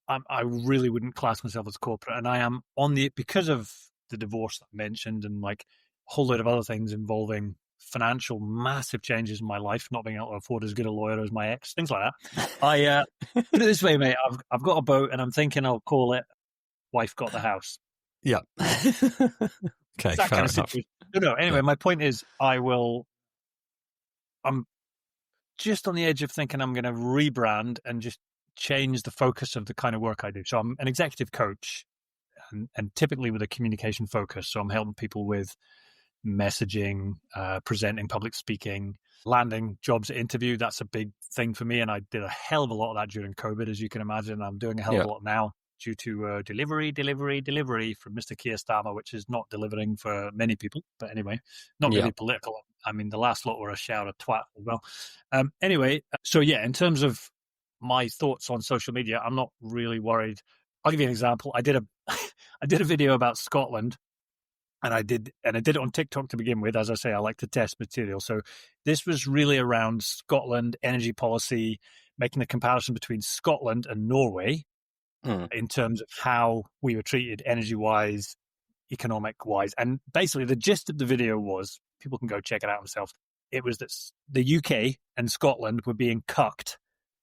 I really wouldn't class myself as corporate, and I am because of the divorce that I mentioned, and like a whole load of other things involving financial massive changes in my life, not being able to afford as good a lawyer as my ex, things like that. I put it this way, mate. I've got a boat, and I'm thinking I'll call it "Wife Got the House." Yeah. Okay, that fair kind of enough. No. Anyway, my point is, I'm just on the edge of thinking I'm going to rebrand and just change the focus of the kind of work I do. So I'm an executive coach, and typically with a communication focus. So I'm helping people with messaging, presenting, public speaking, landing jobs at interview. That's a big thing for me, and I did a hell of a lot of that during COVID, as you can imagine. I'm doing a hell of a lot now due to delivery from Mr. Keir Starmer, which is not delivering for many people. But anyway, not really political. I mean, the last lot were a shout of twat as well. Anyway, so yeah, in terms of my thoughts on social media, I'm not really worried. I'll give you an example. I did a video about Scotland, and I did it on TikTok to begin with. As I say, I like to test material. So this was really around Scotland, energy policy, making the comparison between Scotland and Norway in terms of how we were treated energy-wise, economic-wise. And basically the gist of the video was, people can go check it out themselves, it was that the UK and Scotland were being cucked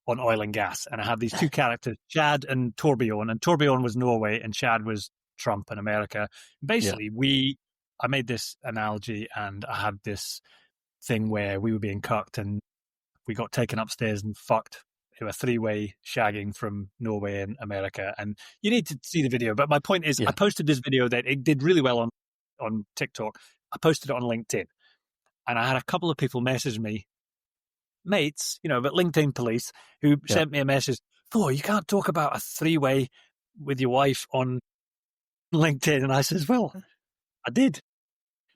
on oil and gas. And I had these two characters, Chad and Torbjorn, and Torbjorn was Norway and Chad was Trump and America. Basically, I made this analogy, and I had this thing where we were being cucked and we got taken upstairs and fucked. It was a three-way shagging from Norway and America. And you need to see the video. But my point is, I posted this video that it did really well on TikTok. I posted it on LinkedIn. And I had a couple of people message me, mates, but LinkedIn police, who sent me a message, Thor, you can't talk about a three-way with your wife on LinkedIn. And I says, well, I did.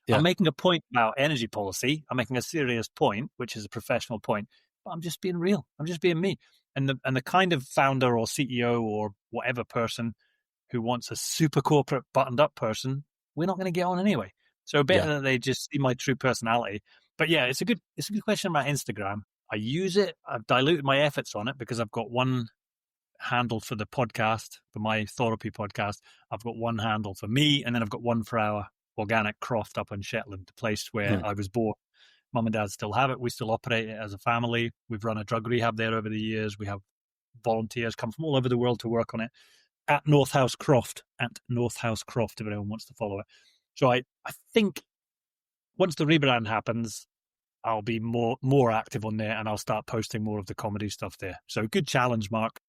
I'm making a point about energy policy. I'm making a serious point, which is a professional point, but I'm just being real. I'm just being me. And the kind of founder or CEO or whatever person who wants a super corporate buttoned up person, we're not going to get on anyway. So better that they just see my true personality. But yeah, it's a good question about Instagram. I use it. I've diluted my efforts on it because I've got one handle for the podcast, for my Thorapy podcast. I've got one handle for me, and then I've got one for our organic croft up in Shetland, the place where I was born. Mum and Dad still have it. We still operate it as a family. We've run a drug rehab there over the years. We have volunteers come from all over the world to work on it at North House Croft, if anyone wants to follow it. So I think once the rebrand happens, I'll be more active on there, and I'll start posting more of the comedy stuff there. So good challenge, Mark.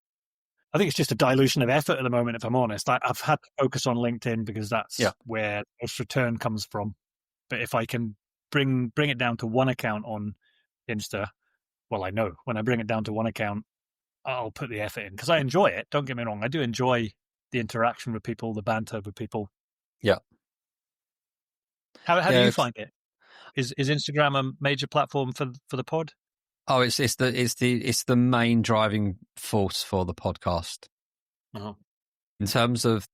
I think it's just a dilution of effort at the moment, if I'm honest. I've had to focus on LinkedIn because that's where most return comes from. But if I can bring it down to one account on Insta, well, I know when I bring it down to one account, I'll put the effort in because I enjoy it. Don't get me wrong. I do enjoy the interaction with people, the banter with people. Yeah. How do you find it? Is Instagram a major platform for the pod? Oh, it's the main driving force for the podcast. Uh-huh. In terms of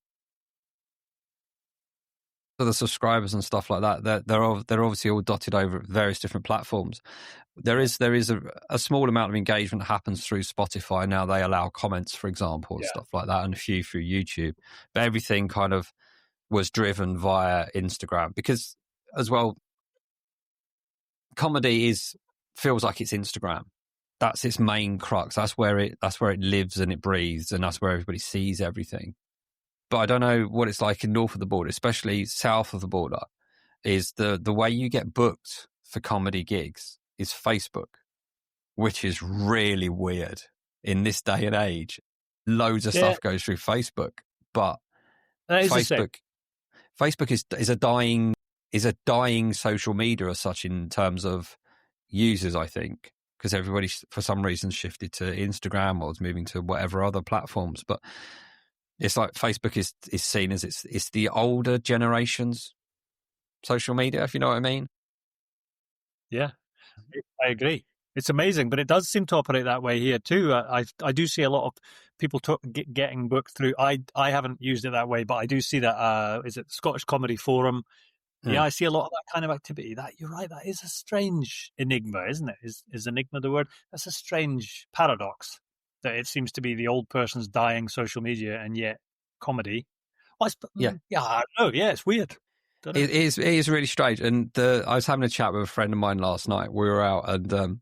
the subscribers and stuff like that, they're obviously all dotted over various different platforms. There is a small amount of engagement that happens through Spotify now. They allow comments, for example, and stuff like that, and a few through YouTube. But everything kind of was driven via Instagram because, as well, comedy feels like it's Instagram. That's its main crux. That's where it lives and it breathes, and that's where everybody sees everything. but I don't know what it's like in north of the border, especially south of the border, is the way you get booked for comedy gigs is Facebook, which is really weird in this day and age. Loads of stuff goes through Facebook, but that is the same. Facebook is a dying social media as such in terms of users, I think, because everybody for some reason shifted to Instagram or is moving to whatever other platforms. But it's like Facebook is seen as it's the older generation's social media, if you know what I mean. Yeah, I agree. It's amazing, but it does seem to operate that way here too. I do see a lot of people getting booked through. I haven't used it that way, but I do see that. Is it Scottish Comedy Forum? Yeah, I see a lot of that kind of activity. That you're right. That is a strange enigma, isn't it? Is enigma the word? That's a strange paradox that it seems to be the old person's dying social media, and yet comedy. Well, I don't know. Yeah, it's weird. It is really strange. And I was having a chat with a friend of mine last night. We were out and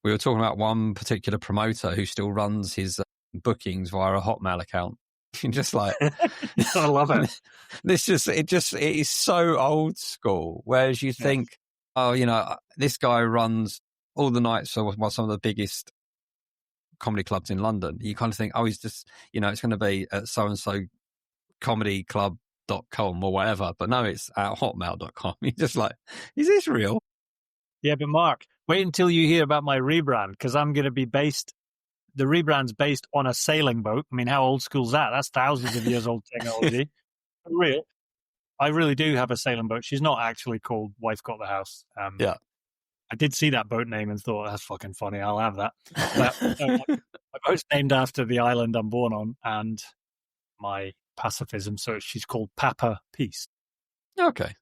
we were talking about one particular promoter who still runs his bookings via a Hotmail account. And just like, I love it. It is so old school. Whereas you think, oh, this guy runs all the nights for some of the biggest comedy clubs in London. You kind of think, oh, he's just, it's going to be at so-and-so comedyclub.com or whatever. But no, it's at hotmail.com. You're just like, is this real? Yeah, but Mark, wait until you hear about my rebrand, because I'm going to be the rebrand's based on a sailing boat. I mean, how old school's that? That's thousands of years old technology. For real. I really do have a sailing boat. She's not actually called Wife Got the House. Yeah. I did see that boat name and thought, that's fucking funny. I'll have that. But, my boat's named after the island I'm born on and my pacifism. So she's called Papa Peace. Okay.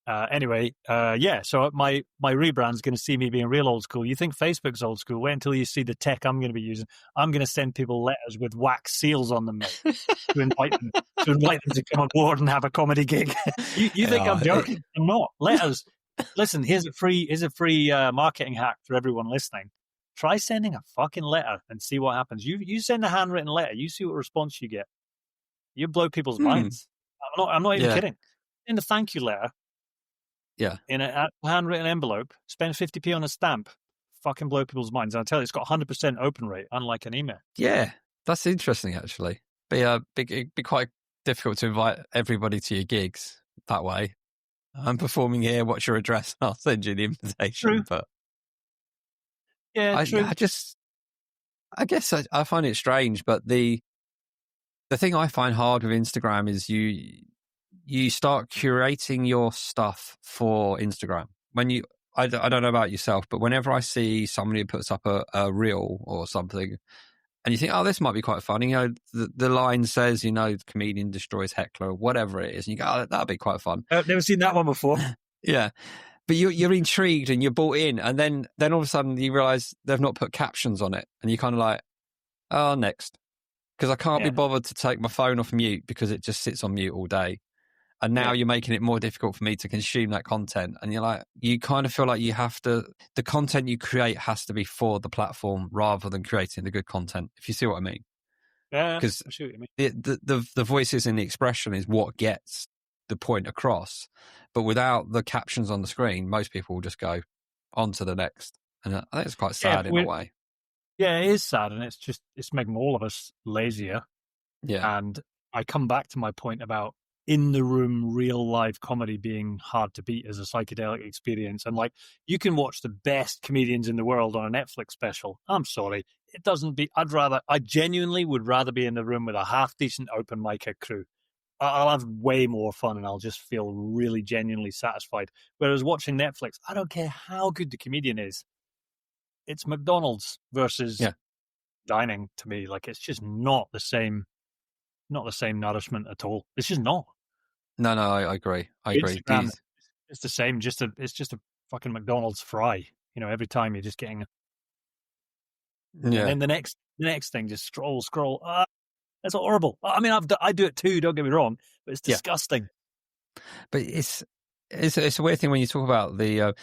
Anyway, so my rebrand's going to see me being real old school. You think Facebook's old school? Wait until you see the tech I'm going to be using. I'm going to send people letters with wax seals on them, mate, to invite them to come on board and have a comedy gig. you think I'm joking? I'm not. Letters. Listen, here's a free marketing hack for everyone listening. Try sending a fucking letter and see what happens. You send a handwritten letter. You see what response you get. You blow people's minds. I'm not even kidding. Send a thank you letter. Yeah. In a handwritten envelope, spend 50p on a stamp, fucking blow people's minds. And I tell you, it's got 100% open rate, unlike an email. Yeah, that's interesting, actually. It'd be quite difficult to invite everybody to your gigs that way. I'm performing here, what's your address? I'll send you the invitation. True. But true. I guess I find it strange, but the thing I find hard with Instagram is you start curating your stuff for Instagram. I don't know about yourself, but whenever I see somebody who puts up a reel or something, and you think, oh, this might be quite funny, the line says, the comedian destroys heckler or whatever it is, and you go, oh, that'd be quite fun. I've never seen that one before. Yeah. But you're intrigued and you're bought in, and then all of a sudden you realise they've not put captions on it, and you're kind of like, oh, next. Because I can't be bothered to take my phone off mute because it just sits on mute all day. And now you're making it more difficult for me to consume that content. And you're like, you kind of feel like the content you create has to be for the platform rather than creating the good content, if you see what I mean. Yeah, because I see what you mean. The voices and the expression is what gets the point across. But without the captions on the screen, most people will just go on to the next. And I think it's quite sad in a way. Yeah, it is sad. And it's making all of us lazier. Yeah. And I come back to my point about in the room, real live comedy being hard to beat as a psychedelic experience. And like, you can watch the best comedians in the world on a Netflix special. I'm sorry. It doesn't be, I genuinely would rather be in the room with a half decent open mic crew. I'll have way more fun and I'll just feel really genuinely satisfied. Whereas watching Netflix, I don't care how good the comedian is. It's McDonald's versus dining to me. Like, it's just not the same nourishment at all. It's just not. No, I agree. I agree. It's the same. It's just a fucking McDonald's fry. Every time you're just getting. And then the next thing, just scroll. That's horrible. I mean, I do it too. Don't get me wrong, but it's disgusting. But it's a weird thing when you talk about the.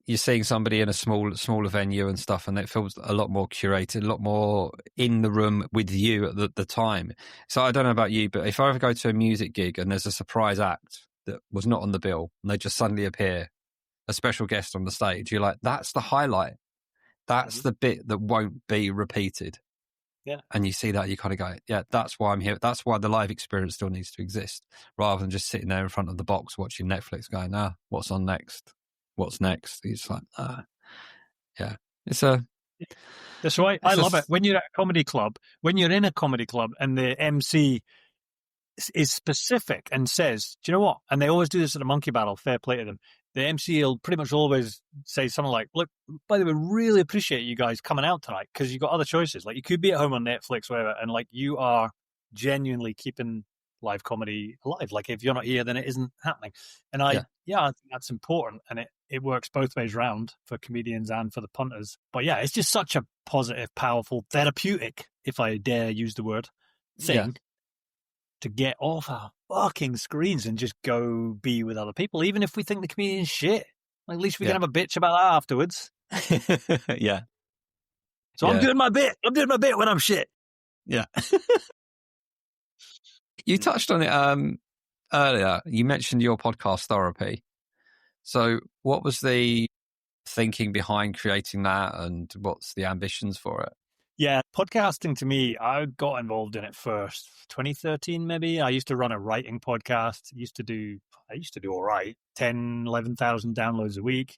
you're seeing somebody in a smaller venue and stuff, and it feels a lot more curated, a lot more in the room with you at the time. So I don't know about you, but if I ever go to a music gig and there's a surprise act that was not on the bill and they just suddenly appear, a special guest on the stage, you're like, that's the highlight. That's the bit that won't be repeated. Yeah. And you see that, you kind of go, yeah, that's why I'm here. That's why the live experience still needs to exist, rather than just sitting there in front of the box watching Netflix going, what's on next? What's next? It's like, yeah. It's a... That's right. I love it. When you're at a comedy club, when you're in a comedy club and the MC is specific and says, do you know what? And they always do this at a monkey battle, fair play to them. The MC will pretty much always say something like, look, by the way, really appreciate you guys coming out tonight because you've got other choices. Like you could be at home on Netflix, whatever, and like you are genuinely keeping live comedy alive. Like if you're not here, then it isn't happening. And I think that's important. And it works both ways round for comedians and for the punters. But yeah, it's just such a positive, powerful, therapeutic, if I dare use the word, thing to get off our fucking screens and just go be with other people, even if we think the comedian's shit. Like, at least we can have a bitch about that afterwards. Yeah. So I'm doing my bit. I'm doing my bit when I'm shit. Yeah. You touched on it earlier. You mentioned your podcast, Thorapy. So what was the thinking behind creating that and what's the ambitions for it? Yeah, podcasting to me, I got involved in it first, 2013 maybe. I used to run a writing podcast. I used to do all right, 10, 11,000 downloads a week.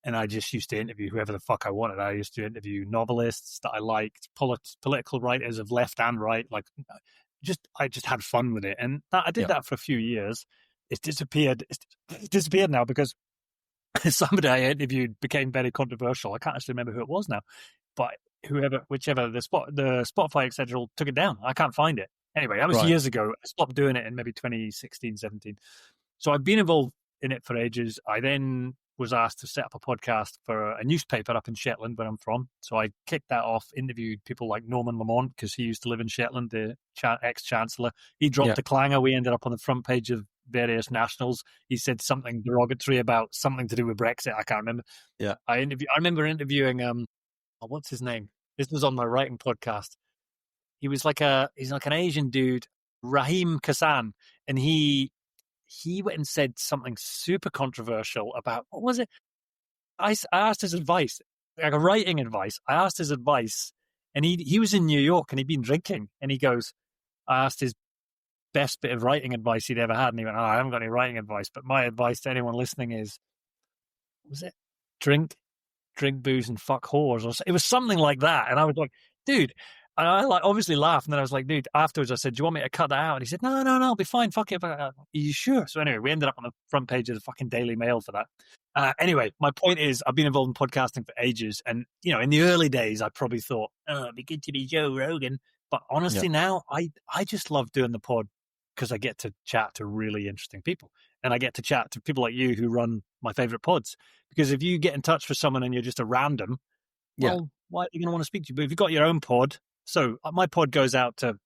And I just used to interview whoever the fuck I wanted. I used to interview novelists that I liked, political writers of left and right. Like, I just had fun with it. And I did that for a few years. It's disappeared. It's disappeared now because somebody I interviewed became very controversial. I can't actually remember who it was now. But whichever the Spotify etc. took it down. I can't find it. Anyway, that was years ago. I stopped doing it in maybe 2016, 17. So I've been involved in it for ages. I then was asked to set up a podcast for a newspaper up in Shetland, where I'm from. So I kicked that off, interviewed people like Norman Lamont, because he used to live in Shetland, the ex-chancellor. He dropped a clanger. We ended up on the front page of various nationals. He said something derogatory about something to do with Brexit. I can't remember. Yeah. I remember interviewing what's his name? This was on my writing podcast. He's like an Asian dude, Rahim Kassan, and he went and said something super controversial about, what was it? I asked his advice, like a writing advice. I asked his advice, and he was in New York and he'd been drinking, and he goes, I asked his best bit of writing advice he'd ever had, and he went, I haven't got any writing advice, but my advice to anyone listening is, what was it? Drink booze and fuck whores, or it was something like that. And I was like, dude, and I like obviously laughed, and then I was like, dude, afterwards I said, do you want me to cut that out? And he said, no, I'll be fine, fuck it. Are you sure? So anyway, we ended up on the front page of the fucking Daily Mail for that. Anyway, my point is, I've been involved in podcasting for ages, and in the early days I probably thought, it'd be good to be Joe Rogan, but honestly now I just love doing the pod because I get to chat to really interesting people, and I get to chat to people like you who run my favorite pods. Because if you get in touch with someone and you're just a random, well, why are you going to want to speak to you? But if you've got your own pod, so my pod goes out to,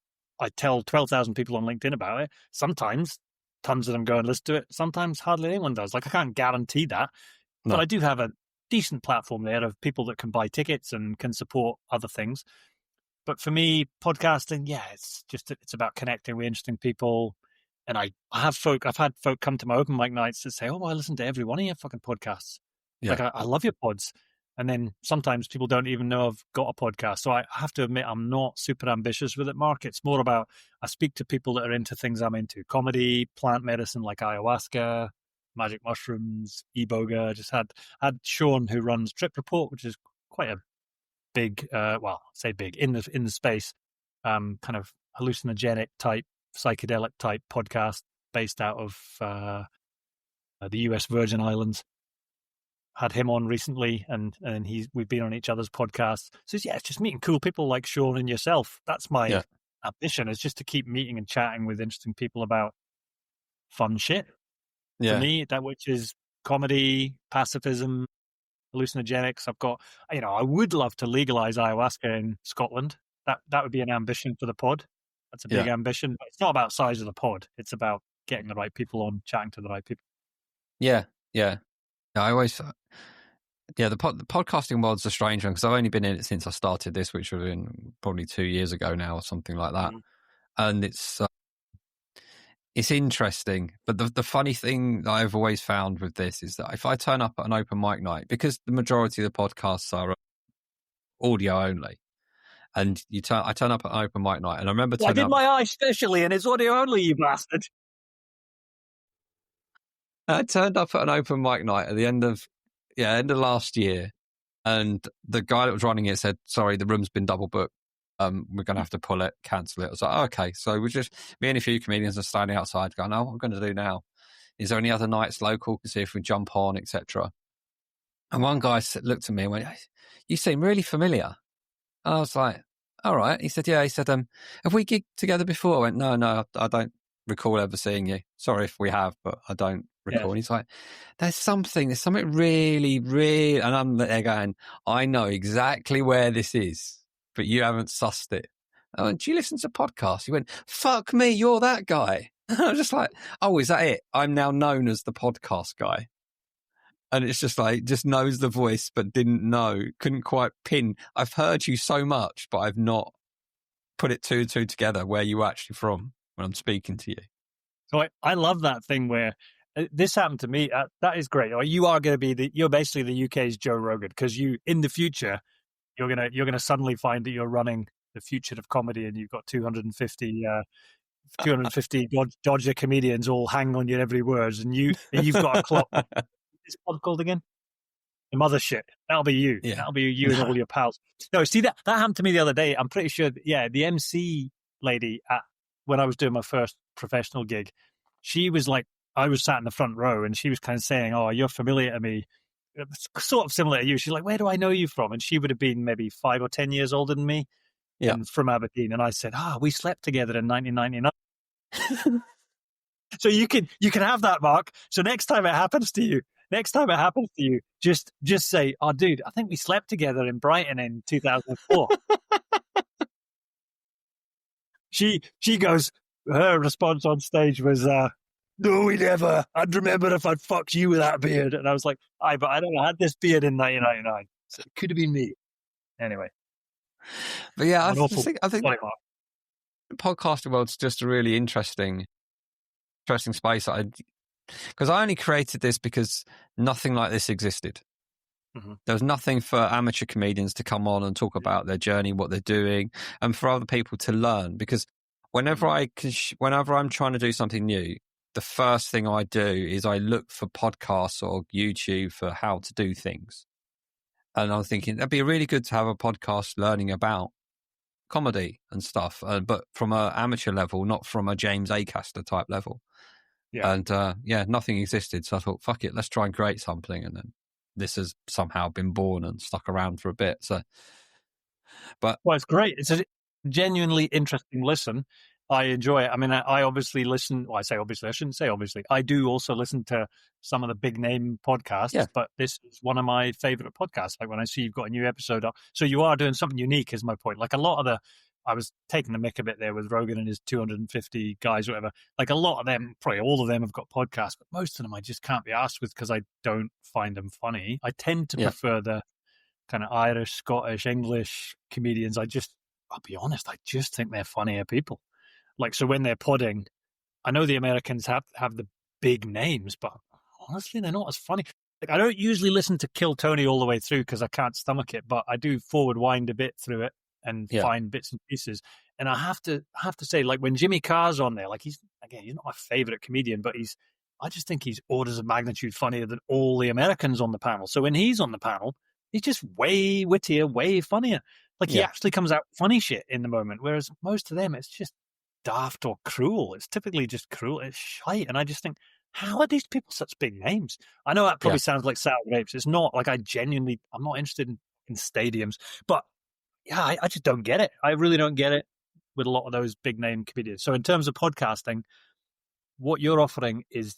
I tell 12,000 people on LinkedIn about it. Sometimes tons of them go and listen to it. Sometimes hardly anyone does. Like, I can't guarantee that, but I do have a decent platform there of people that can buy tickets and can support other things. But for me, podcasting, it's about connecting with interesting people. And I've had folk come to my open mic nights that say, oh, I listen to every one of your fucking podcasts. Yeah. Like, I love your pods. And then sometimes people don't even know I've got a podcast. So I have to admit, I'm not super ambitious with it, Mark. It's more about, I speak to people that are into things I'm into. Comedy, plant medicine like ayahuasca, magic mushrooms, iboga. Just had Sean, who runs Trip Report, which is quite a big, say big, in the space, kind of hallucinogenic type, psychedelic type podcast based out of the US Virgin Islands. Had him on recently, and we've been on each other's podcasts. So it's just meeting cool people like Sean and yourself. That's my ambition, is just to keep meeting and chatting with interesting people about fun shit. For me, that which is comedy, pacifism, hallucinogenics. I've got, I would love to legalize ayahuasca in Scotland. That would be an ambition for the pod. That's a big ambition. But it's not about size of the pod. It's about getting the right people on, chatting to the right people. Yeah. I always, Yeah, the podcasting world's a strange one because I've only been in it since I started this, which would have been probably 2 years ago now or something like that. And it's interesting. But the funny thing that I've always found with this is that if I turn up at an open mic night, because the majority of the podcasts are audio only, and I turn up at an open mic night, and I remember I did up. my eye specially, and it's audio only, you bastard. I turned up at an open mic night at the end of last year, and the guy that was running it said, "Sorry, the room's been double booked. We're going to have to pull it, cancel it." I was like, "Okay." So me and a few comedians are standing outside going, "Oh, what am I going to do now? Is there any other nights local to see if we jump on, etc." And one guy looked at me and went, "You seem really familiar." And I was like, "All right." He said, "Yeah." He said, "Have we gigged together before?" I went, No, I don't recall ever seeing you. Sorry if we have, but I don't recall." And he's like, there's something really, really, and I'm there going, "I know exactly where this is, but you haven't sussed it." I went, "Do you listen to podcasts?" He went, "Fuck me, you're that guy." I was just like, "Oh, is that it? I'm now known as the podcast guy." And it's just like, just knows the voice, but couldn't quite pin. I've heard you so much, but I've not put it two and two together where you actually from when I'm speaking to you. So I love that thing where this happened to me. That is great. You are going to be you're basically the UK's Joe Rogan, because in the future, you're gonna suddenly find that you're running the future of comedy, and you've got 250 Dodger comedians all hanging on your every word, and you've got a clock. What's this pod called again? The mothership. That'll be you. Yeah. That'll be you and all your pals. No, see, that happened to me the other day. I'm pretty sure, the MC lady when I was doing my first professional gig, she was like, I was sat in the front row, and she was kind of saying, "Oh, you're familiar to me." It's sort of similar to you. She's like, "Where do I know you from?" And she would have been maybe 5 or 10 years older than me, and from Aberdeen. And I said, "We slept together in 1999." So you can have that, Mark. So next time it happens to you, just say, "Oh, dude, I think we slept together in Brighton in 2004." She goes, her response on stage was, "No, we never. I'd remember if I'd fucked you with that beard." And I was like, but I don't know, I had this beard in 1999. So it could have been me. Anyway. But yeah, I think the podcasting world's just a really interesting space. Because I only created this because nothing like this existed. Mm-hmm. There was nothing for amateur comedians to come on and talk about their journey, what they're doing, and for other people to learn. Because whenever I'm trying to do something new, the first thing I do is I look for podcasts or YouTube for how to do things. And I was thinking that'd be really good to have a podcast learning about comedy and stuff, but from an amateur level, not from a James Acaster type level. Yeah. And nothing existed. So I thought, fuck it, let's try and create something. And then this has somehow been born and stuck around for a bit. So, well, it's great. It's a genuinely interesting listen. I enjoy it. I mean, I obviously listen. Well, I say obviously. I shouldn't say obviously. I do also listen to some of the big name podcasts, but this is one of my favorite podcasts. Like when I see you've got a new episode up. So you are doing something unique, is my point. Like a lot of I was taking the mick a bit there with Rogan and his 250 guys, or whatever. Like a lot of them, probably all of them have got podcasts, but most of them I just can't be asked with because I don't find them funny. I tend to prefer the kind of Irish, Scottish, English comedians. I'll be honest, I just think they're funnier people. Like, so when they're podding, I know the Americans have the big names, but honestly, they're not as funny. Like, I don't usually listen to Kill Tony all the way through because I can't stomach it, but I do forward wind a bit through it and find bits and pieces. And I have to say, like when Jimmy Carr's on there, like he's not my favorite comedian, but I just think he's orders of magnitude funnier than all the Americans on the panel. So when he's on the panel, he's just way wittier, way funnier. Like he actually comes out funny shit in the moment, whereas most of them, it's just daft or cruel. It's typically just cruel. It's shite. And I just think, how are these people such big names? I know that probably sounds like sour grapes. It's not. Like I'm not interested in stadiums, but I just don't get it. I really don't get it with a lot of those big name comedians. So in terms of podcasting, what you're offering it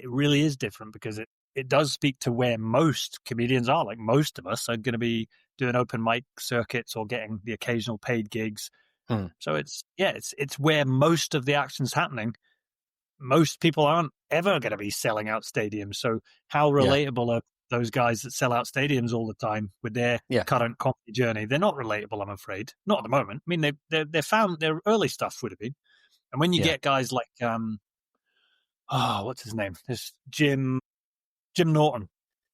really is different because it does speak to where most comedians are. Like most of us are going to be doing open mic circuits or getting the occasional paid gigs. So it's where most of the action's happening. Most people aren't ever going to be selling out stadiums. So how relatable are those guys that sell out stadiums all the time with their Yeah. current comedy journey. They're not relatable, I'm afraid. Not at the moment. I mean, they found their early stuff would have been. And when you get guys like, what's his name? This Jim Norton.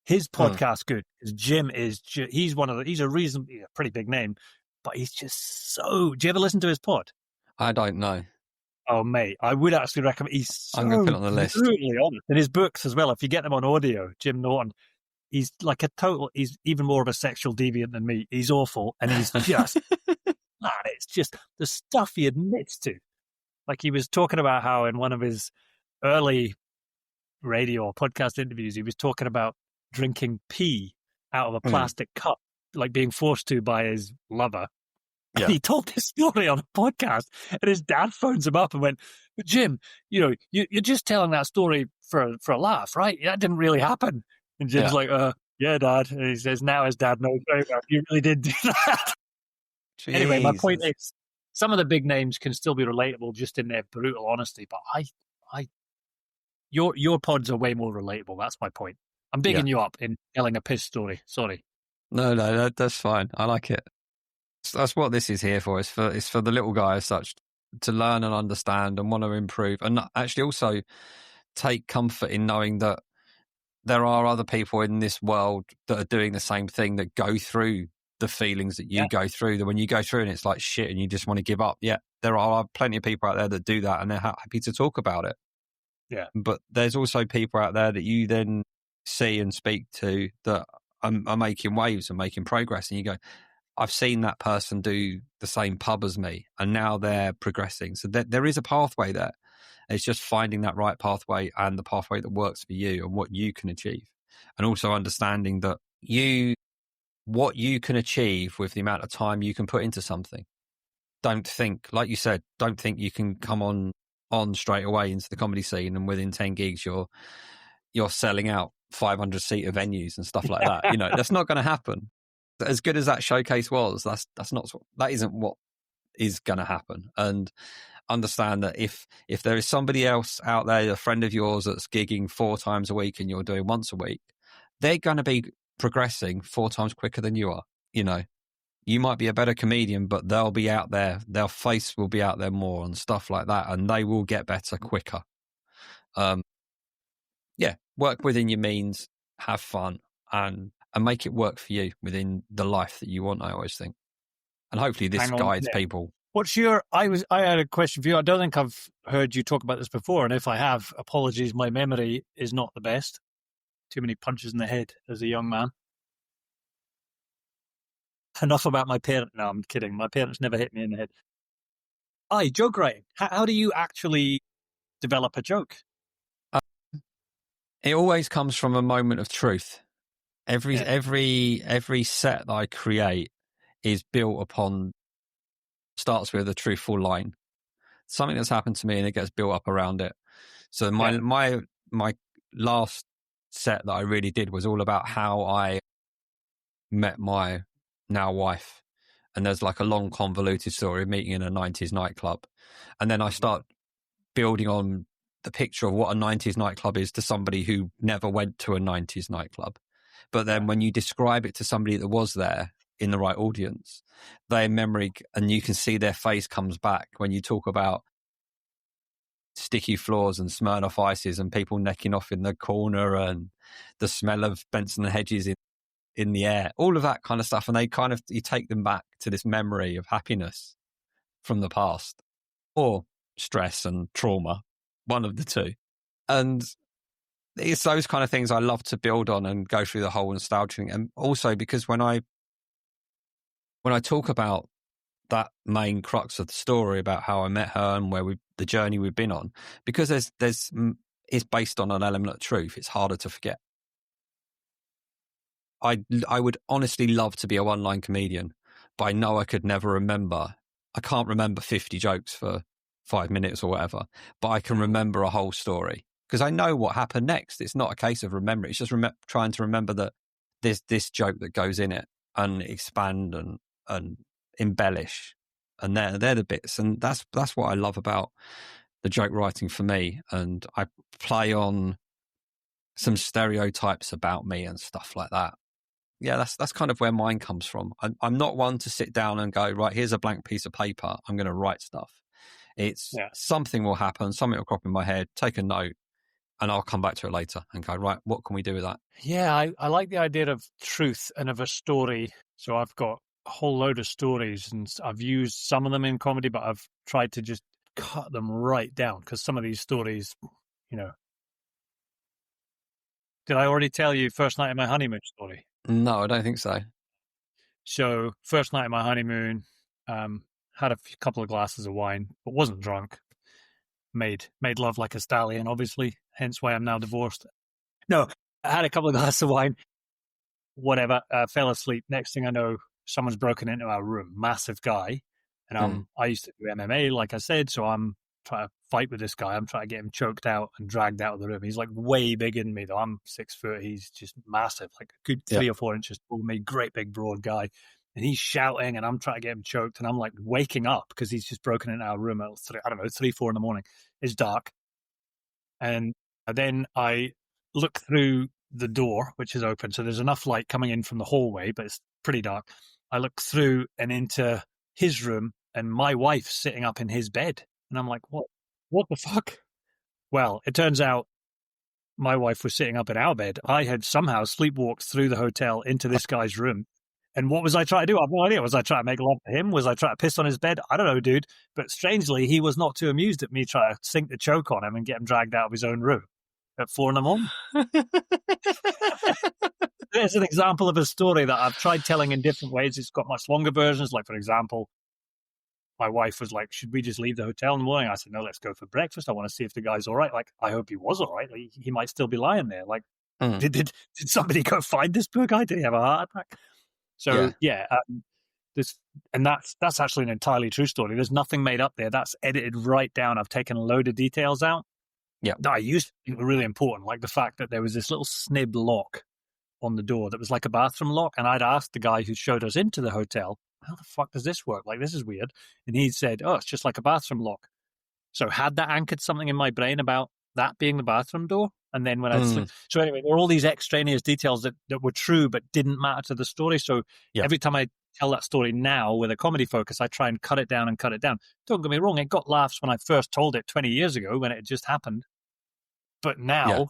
His podcast good because Jim is he's a pretty big name, but he's just so. Do you ever listen to his pod? I don't know. Oh mate, I would actually recommend. He's so I'm going to put it on the list. brutally honest. And his books as well. If you get them on audio, Jim Norton, he's like he's even more of a sexual deviant than me. He's awful, and he's just man. It's just the stuff he admits to. Like he was talking about how in one of his early radio or podcast interviews, he was talking about drinking pee out of a plastic cup, like being forced to by his lover. Yeah. And he told this story on a podcast, and his dad phones him up and went, "But Jim, you're just telling that story for a laugh, right? That didn't really happen." And Jim's like, "Yeah, Dad." And he says, now his dad knows very well, you really did do that. Jesus. Anyway, my point is, some of the big names can still be relatable just in their brutal honesty, but your pods are way more relatable. That's my point. I'm bigging you up in telling a piss story. Sorry. No, that's fine. I like it. That's what this is here for. It's for the little guy as such to learn and understand and want to improve, and actually also take comfort in knowing that there are other people in this world that are doing the same thing, that go through the feelings that you go through. That when you go through and it's like shit and you just want to give up. Yeah, there are plenty of people out there that do that, and they're happy to talk about it. Yeah, but there's also people out there that you then see and speak to that are making waves and making progress, and you go, I've seen that person do the same pub as me, and now they're progressing. So there is a pathway there. It's just finding that right pathway and the pathway that works for you and what you can achieve, and also understanding that what you can achieve with the amount of time you can put into something. Don't think, like you said, don't think you can come on straight away into the comedy scene and within 10 gigs you're selling out 500-seater venues and stuff like that. You know, that's not going to happen. As good as that showcase was, that isn't what is going to happen. And understand that if there is somebody else out there, a friend of yours that's gigging 4 times a week and you're doing once a week, they're going to be progressing 4 times quicker than you are. You know, you might be a better comedian, but they'll be out there, their face will be out there more and stuff like that, and they will get better quicker. Work within your means, have fun, and make it work for you within the life that you want, I always think. And hopefully this guides people. I had a question for you. I don't think I've heard you talk about this before, and if I have, apologies, my memory is not the best. Too many punches in the head as a young man. Enough about my parents. No, I'm kidding. My parents never hit me in the head. Joke writing. How do you actually develop a joke? It always comes from a moment of truth. Every set that I create is built upon, starts with a truthful line, something that's happened to me, and it gets built up around it. So my last set that I really did was all about how I met my now wife, and there's like a long convoluted story of meeting in a 90s nightclub, and then I start building on the picture of what a 90s nightclub is to somebody who never went to a 90s nightclub. But then when you describe it to somebody that was there in the right audience, their memory, and you can see their face comes back when you talk about sticky floors and Smirnoff ices and people necking off in the corner and the smell of Benson and Hedges in the air, all of that kind of stuff. And you take them back to this memory of happiness from the past, or stress and trauma, one of the two. And it's those kind of things I love to build on and go through the whole nostalgia thing. And also because when I talk about that main crux of the story about how I met her and the journey we've been on, because it's based on an element of truth, it's harder to forget. I would honestly love to be a one-line comedian, but I know I could never remember. I can't remember 50 jokes for 5 minutes or whatever, but I can remember a whole story because I know what happened next. It's not a case of remembering. It's just trying to remember that there's this joke that goes in it and expand and embellish. And they're the bits. And that's what I love about the joke writing for me. And I play on some stereotypes about me and stuff like that. Yeah, that's kind of where mine comes from. I'm not one to sit down and go, right, here's a blank piece of paper, I'm going to write stuff. It's something will happen, something will crop in my head, take a note, and I'll come back to it later and go, right, what can we do with that? Yeah, I like the idea of truth and of a story. So I've got a whole load of stories, and I've used some of them in comedy, but I've tried to just cut them right down, because some of these stories, you know. Did I already tell you first night of my honeymoon story? No, I don't think so. So first night of my honeymoon, had a couple of glasses of wine, but wasn't drunk. Made love like a stallion, obviously, hence why I'm now divorced. No, I had a couple of glasses of wine, whatever, fell asleep. Next thing I know, someone's broken into our room, massive guy. And I used to do MMA, like I said, so I'm trying to fight with this guy. I'm trying to get him choked out and dragged out of the room. He's like way bigger than me, though. I'm 6 foot. He's just massive, like a good 3 or 4 inches taller than me, great big broad guy. And he's shouting, and I'm trying to get him choked. And I'm like waking up because he's just broken into our room at 3, 4 in the morning. It's dark. And then I look through the door, which is open. So there's enough light coming in from the hallway, but it's pretty dark. I look through and into his room, and my wife's sitting up in his bed. And I'm like, what the fuck? Well, it turns out my wife was sitting up in our bed. I had somehow sleepwalked through the hotel into this guy's room. And what was I trying to do? I have no idea. Was I trying to make love to him? Was I trying to piss on his bed? I don't know, dude. But strangely, he was not too amused at me trying to sink the choke on him and get him dragged out of his own room at 4 a.m. There's an example of a story that I've tried telling in different ways. It's got much longer versions. Like, for example, my wife was like, should we just leave the hotel in the morning? I said, no, let's go for breakfast. I want to see if the guy's all right. Like, I hope he was all right. Like, he might still be lying there. Like, did somebody go find this poor guy? Did he have a heart attack? So, that's actually an entirely true story. There's nothing made up there. That's edited right down. I've taken a load of details out that I used to think were really important, like the fact that there was this little snib lock on the door that was like a bathroom lock. And I'd asked the guy who showed us into the hotel, how the fuck does this work? Like, this is weird. And he said, oh, it's just like a bathroom lock. So had that anchored something in my brain about that being the bathroom door? And then when so anyway, there were all these extraneous details that were true but didn't matter to the story. So every time I tell that story now with a comedy focus, I try and cut it down. Don't get me wrong, it got laughs when I first told it 20 years ago when it had just happened. But now,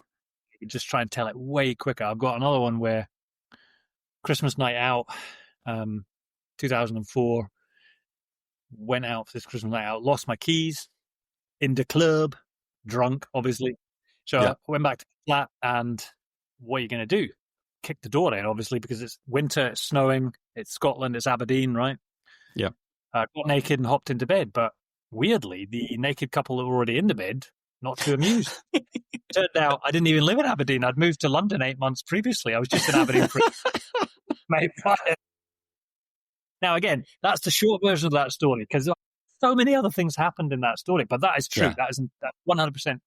you just try and tell it way quicker. I've got another one where Christmas night out, 2004, went out for this Christmas night out, lost my keys in the club, drunk, obviously. So I went back to the flat, and what are you going to do? Kick the door in, obviously, because it's winter, it's snowing, it's Scotland, it's Aberdeen, right? Yeah. Got naked and hopped into bed. But weirdly, the naked couple that were already in the bed, not too amused. Turned out I didn't even live in Aberdeen. I'd moved to London 8 months previously. I was just in Aberdeen for mate. Now, again, that's the short version of that story, because so many other things happened in that story. But that is true. That 100%.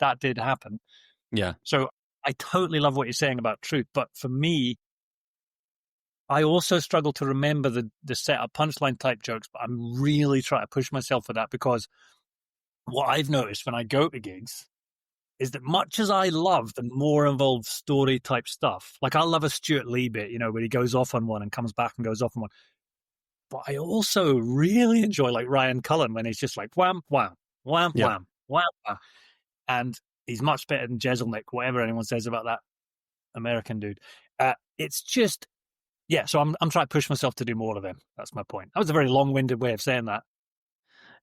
That did happen. Yeah. So I totally love what you're saying about truth. But for me, I also struggle to remember the setup punchline type jokes. But I'm really trying to push myself for that, because what I've noticed when I go to gigs is that much as I love the more involved story type stuff, like I love a Stuart Lee bit, where he goes off on one and comes back and goes off on one. But I also really enjoy like Ryan Cullen when he's just like wham, wham, wham, wham, wham, wham. And he's much better than Jeselnik, whatever anyone says about that American dude. It's just, so I'm trying to push myself to do more of them. That's my point. That was a very long-winded way of saying that.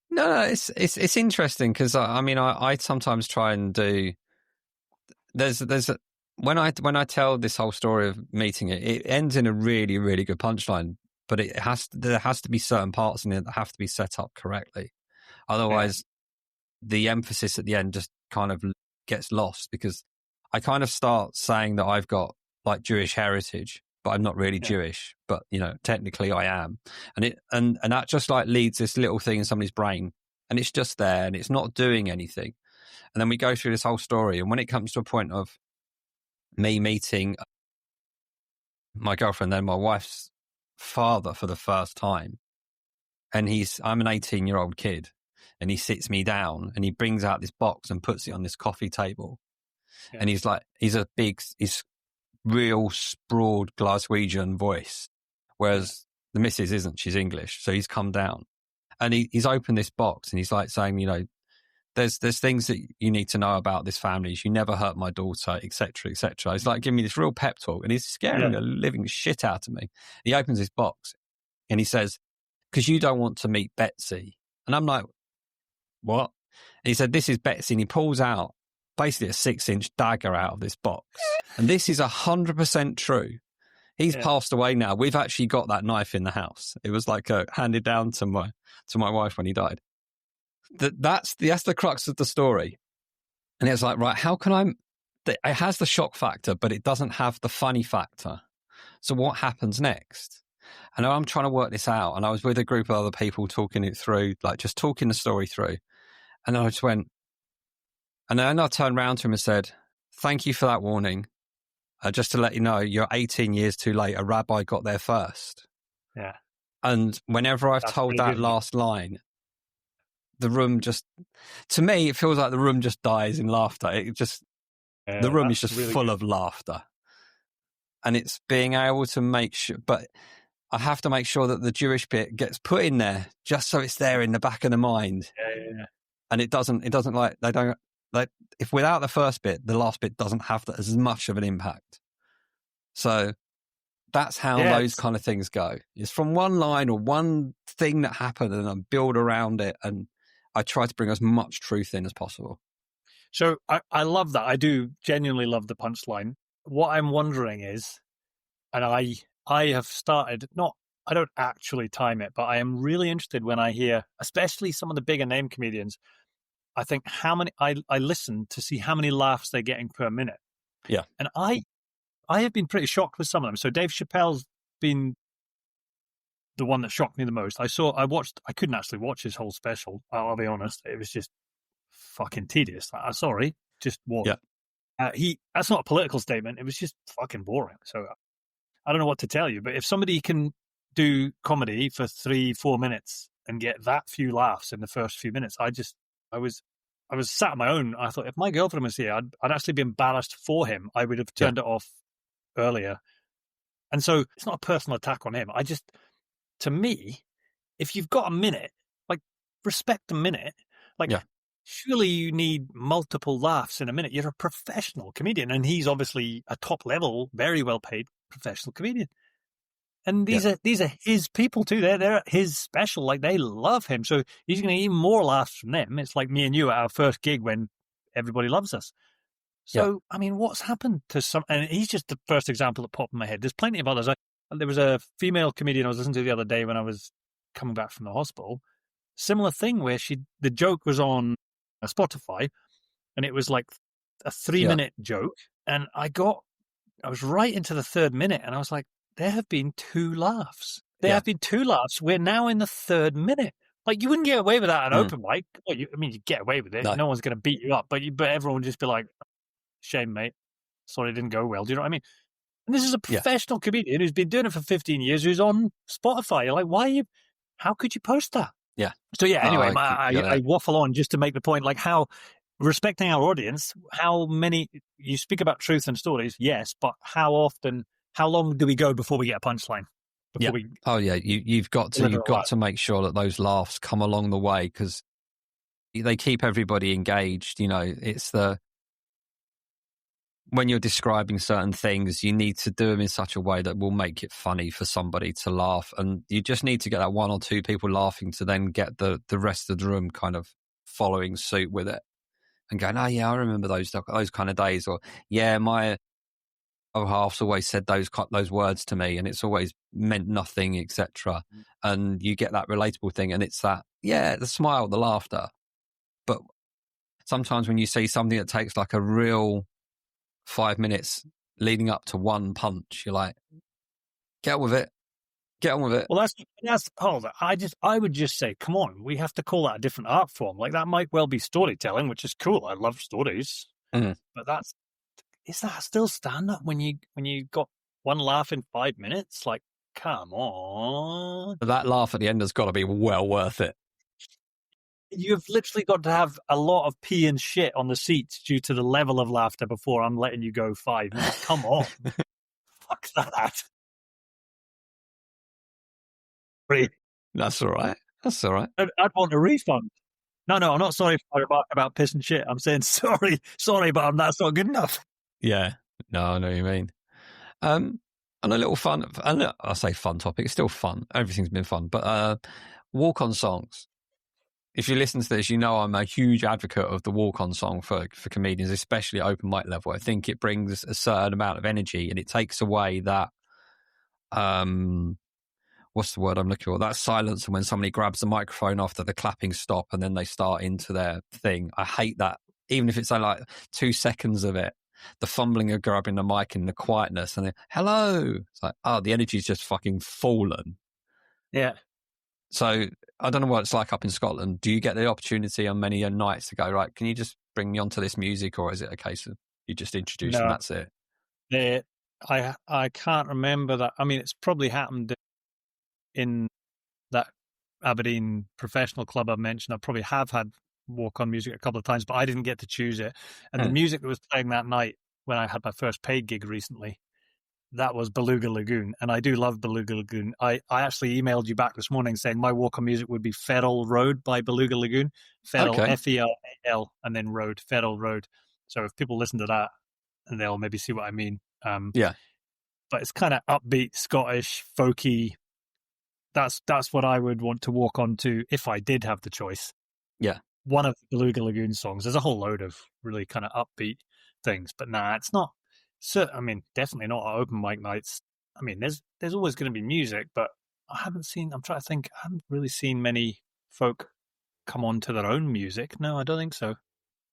No, it's interesting, because I sometimes try and do. When I tell this whole story of meeting it ends in a really, really good punchline, but there has to be certain parts in it that have to be set up correctly. Otherwise, the emphasis at the end just kind of gets lost, because I kind of start saying that I've got like Jewish heritage, but I'm not really Jewish, but technically I am. And that just like leads this little thing in somebody's brain, and it's just there and it's not doing anything. And then we go through this whole story, and when it comes to a point of me meeting my girlfriend, then my wife's father for the first time, and I'm an 18-year-old kid, and he sits me down and he brings out this box and puts it on this coffee table. Yeah. And he's real sprawled Glaswegian voice, whereas the missus isn't. She's English, so he's come down and he's opened this box and he's like saying, you know, there's things that you need to know about this family. You never hurt my daughter, etc., etc. He's like giving me this real pep talk, and he's scaring the living shit out of me. He opens his box and he says, "Because you don't want to meet Betsy," and I'm like, "What?" And he said, "This is Betsy," and he pulls out basically a 6-inch dagger out of this box, and this is 100% true. He's passed away now. We've actually got that knife in the house. It was like handed down to my wife when he died. That's the crux of the story. And it's like, right, how can it has the shock factor, but it doesn't have the funny factor. So what happens next? And I'm trying to work this out. And I was with a group of other people talking it through, like just talking the story through. And then I just went, and then I turned around to him and said, "Thank you for that warning. Just to let you know, you're 18 years too late. A rabbi got there first." Yeah. And whenever I've told that last line, the room just, to me, it feels like the room just dies in laughter. The room is just really full of laughter. And it's being able to make sure, but I have to make sure that the Jewish bit gets put in there just so it's there in the back of the mind. Yeah. And it doesn't if without the first bit, the last bit doesn't have as much of an impact. So that's how those kind of things go. It's from one line or one thing that happened and I build around it, and I try to bring as much truth in as possible. So I love that. I do genuinely love the punchline. What I'm wondering is, and I have started, I don't actually time it, but I am really interested when I hear, especially some of the bigger name comedians, I think I listen to see how many laughs they're getting per minute. Yeah. And I have been pretty shocked with some of them. So Dave Chappelle's been the one that shocked me the most. I couldn't actually watch his whole special. I'll be honest. It was just fucking tedious. Sorry. Just what? Yeah. That's not a political statement. It was just fucking boring. So I don't know what to tell you, but if somebody can do comedy for 3-4 minutes and get that few laughs in the first few minutes, I was sat on my own. I thought if my girlfriend was here, I'd actually be embarrassed for him. I would have turned it off earlier. And so it's not a personal attack on him. To me, if you've got a minute, like respect a minute, surely you need multiple laughs in a minute. You're a professional comedian, and he's obviously a top level, very well paid professional comedian. And these are his people too. They're his special. Like they love him, so he's going to get even more laughs from them. It's like me and you at our first gig when everybody loves us. So I mean, what's happened to some? And he's just the first example that popped in my head. There's plenty of others. There was a female comedian I was listening to the other day when I was coming back from the hospital. Similar thing where the joke was on Spotify, and it was like a 3-minute joke, and I was right into the 3rd minute, and I was like, there have been 2 laughs. There have been 2 laughs. We're now in the 3rd minute. Like you wouldn't get away with that at an open mic. Well, you get away with it. No one's going to beat you up, but everyone would just be like, "Shame, mate. Sorry, it didn't go well." Do you know what I mean? And this is a professional comedian who's been doing it for 15 years, who's on Spotify. You're like, how could you post that? Yeah. So anyway, I waffle on just to make the point, like how respecting our audience, you speak about truth and stories, yes, but how long do we go before we get a punchline? You've got to make sure that those laughs come along the way, because they keep everybody engaged. You know, it's when you're describing certain things, you need to do them in such a way that will make it funny for somebody to laugh. And you just need to get that 1 or 2 people laughing to then get the rest of the room kind of following suit with it and going, "Oh yeah, I remember those kind of days," or "Yeah, my other half's always said those words to me and it's always meant nothing," etc. And you get that relatable thing, and it's that, the smile, the laughter. But sometimes when you see something that takes like a real 5 minutes leading up to one punch, you're like, get on with it. Well, that's hold on. I would just say, come on, we have to call that a different art form. Like that might well be storytelling, which is cool. I love stories, but is that still stand up when you got one laugh in 5 minutes? Like, come on. That laugh at the end has got to be well worth it. You've literally got to have a lot of pee and shit on the seats due to the level of laughter before I'm letting you go 5 minutes. Come on. Fuck that. That's all right. That's all right. I'd want a refund. No, I'm not sorry about piss and shit. I'm saying sorry, but that's not good enough. Yeah. No, I know what you mean. And a little fun, and I say fun topic, it's still fun. Everything's been fun, but walk-on songs. If you listen to this, you know I'm a huge advocate of the walk-on song for comedians, especially at open mic level. I think it brings a certain amount of energy and it takes away that, what's the word I'm looking for? That silence when somebody grabs the microphone after the clapping stop and then they start into their thing. I hate that. Even if it's only like 2 seconds of it, the fumbling of grabbing the mic and the quietness and then, hello. It's like, oh, the energy's just fucking fallen. Yeah. So I don't know what it's like up in Scotland. Do you get the opportunity on many nights to go, right, can you just bring me onto this music, or is it a case of you just introduce and that's it? I can't remember that. I mean, it's probably happened in that Aberdeen professional club I mentioned. I probably have had walk-on music a couple of times, but I didn't get to choose it. And the music that was playing that night when I had my first paid gig recently, that was Beluga Lagoon. And I do love Beluga Lagoon. I actually emailed you back this morning saying my walk-on music would be Feral Road by Beluga Lagoon. Feral, okay. Feral, and then Road, Feral Road. So if people listen to that, and they'll maybe see what I mean. Yeah. But it's kind of upbeat, Scottish, folky. That's what I would want to walk on to if I did have the choice. Yeah. One of the Beluga Lagoon songs. There's a whole load of really kind of upbeat things, but it's not. So, I mean, definitely not at open mic nights. I mean, there's always going to be music, but I'm trying to think, I haven't really seen many folk come on to their own music. No, I don't think so.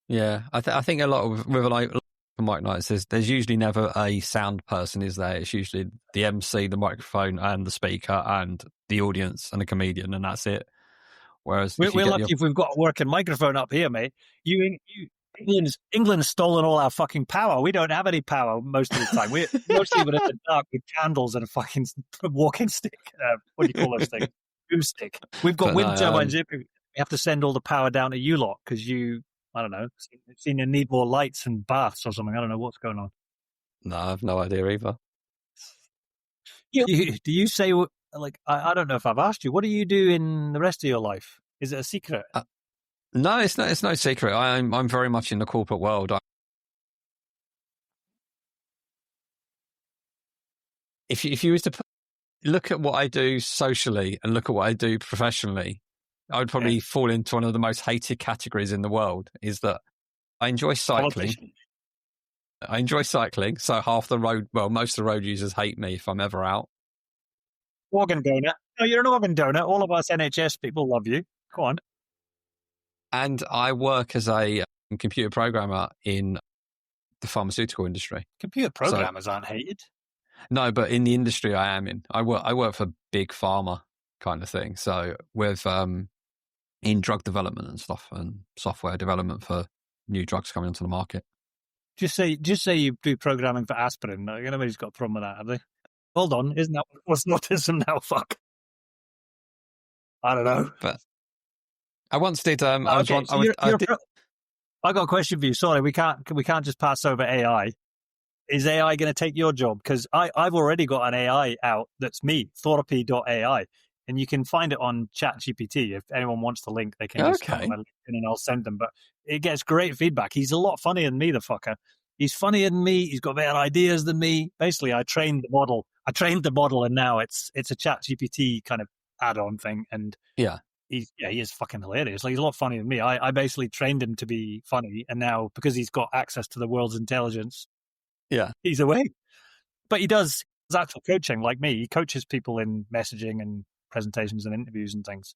Yeah, I think a lot of, with like open mic nights, there's usually never a sound person, is there? It's usually the MC, the microphone, and the speaker, and the audience, and a comedian, and that's it. Whereas we're lucky if we've got a working microphone up here, mate. England's stolen all our fucking power. We don't have any power most of the time. We're mostly in the dark with candles and a fucking walking stick. What do you call those things? Boomstick. We've got wind turbines. We have to send all the power down to you lot because I don't know, seem to need more lights and baths or something. I don't know what's going on. No, I have no idea either. Do you say, like, I don't know if I've asked you, what do you do in the rest of your life? Is it a secret? No, it's no secret. I'm very much in the corporate world. If you was to look at what I do socially and look at what I do professionally, I would probably fall into one of the most hated categories in the world, is that I enjoy cycling. So half the road, most of the road users hate me if I'm ever out. Organ donor. No, you're an organ donor. All of us NHS people love you. Go on. And I work as a computer programmer in the pharmaceutical industry. Computer programmers aren't hated. No, but in the industry I am in, I work for big pharma kind of thing. So with in drug development and stuff, and software development for new drugs coming onto the market. Just say you do programming for aspirin. Nobody's got a problem with that, have they? Hold on, isn't that what's autism now? Fuck. I don't know. But I once did. I got a question for you. Sorry, we can't just pass over AI. Is AI going to take your job? Because I've already got an AI out that's me, Thorapy.ai, and you can find it on ChatGPT. If anyone wants the link, they can just come on my LinkedIn and I'll send them. But it gets great feedback. He's a lot funnier than me, the fucker. He's funnier than me. He's got better ideas than me. Basically, I trained the model, and now it's a ChatGPT kind of add-on thing. And he is fucking hilarious. Like, he's a lot funnier than me. I basically trained him to be funny, and now because he's got access to the world's intelligence, he's away. But he does actual coaching like me. He coaches people in messaging and presentations and interviews and things.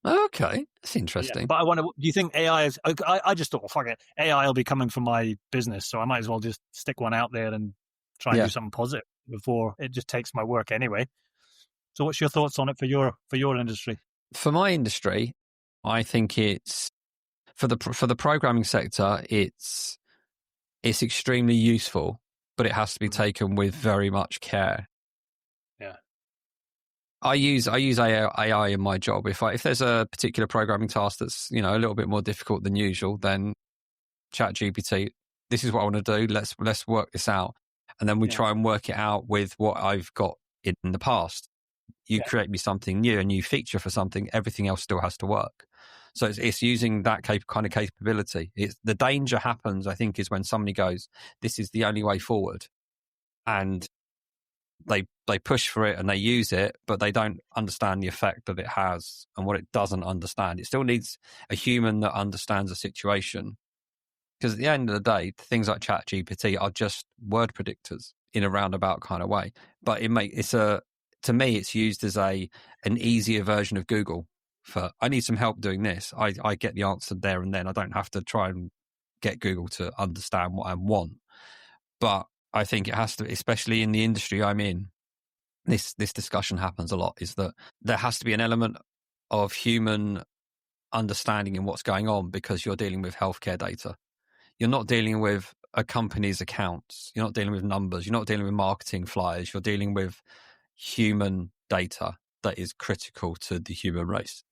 Okay, that's interesting. But I wonder, do you think AI is? I just thought, fuck it, AI will be coming from my business, so I might as well just stick one out there and try and do something positive before it just takes my work anyway. So, what's your thoughts on it for your industry? For my industry, I think it's for the programming sector. It's extremely useful, but it has to be taken with very much care. Yeah. I use AI in my job. If there's a particular programming task that's, a little bit more difficult than usual, then ChatGPT, this is what I want to do. Let's work this out. And then we try and work it out with what I've got in the past. You create me something new, a new feature for something, everything else still has to work. So it's using that kind of capability. The danger happens, I think, is when somebody goes, this is the only way forward. And they push for it and they use it, but they don't understand the effect that it has and what it doesn't understand. It still needs a human that understands the situation. Because at the end of the day, things like ChatGPT are just word predictors in a roundabout kind of way. But to me, it's used as an easier version of Google. For I need some help doing this, I get the answer there and then. I don't have to try and get Google to understand what I want. But I think it has to, especially in the industry I'm in, this discussion happens a lot, is that there has to be an element of human understanding in what's going on, because you're dealing with healthcare data. You're not dealing with a company's accounts. You're not dealing with numbers. You're not dealing with marketing flyers. You're dealing with human data that is critical to the human race.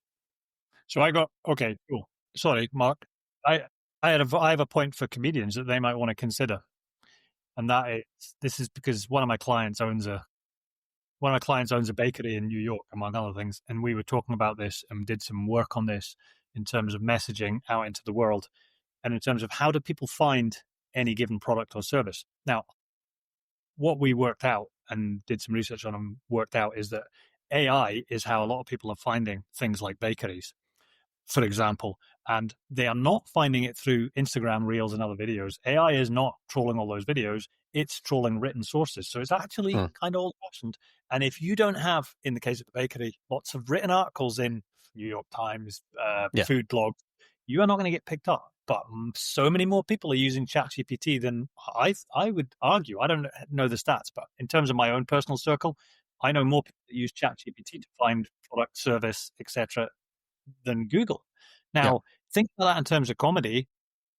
So okay, cool. Sorry, Mark. I have a point for comedians that they might want to consider. And this is because one of my clients owns a bakery in New York, among other things. And we were talking about this and did some work on this in terms of messaging out into the world and in terms of how do people find any given product or service. Now, what we worked out and did some research on and worked out is that AI is how a lot of people are finding things like bakeries, for example, and they are not finding it through Instagram Reels and other videos. AI is not trolling all those videos. It's trolling written sources. So it's actually kind of old-fashioned. And if you don't have, in the case of the bakery, lots of written articles in New York Times, food blogs, you are not going to get picked up. But so many more people are using ChatGPT than I would argue. I don't know the stats, but in terms of my own personal circle, I know more people that use ChatGPT to find product, service, etc., than Google. Now, think about that in terms of comedy.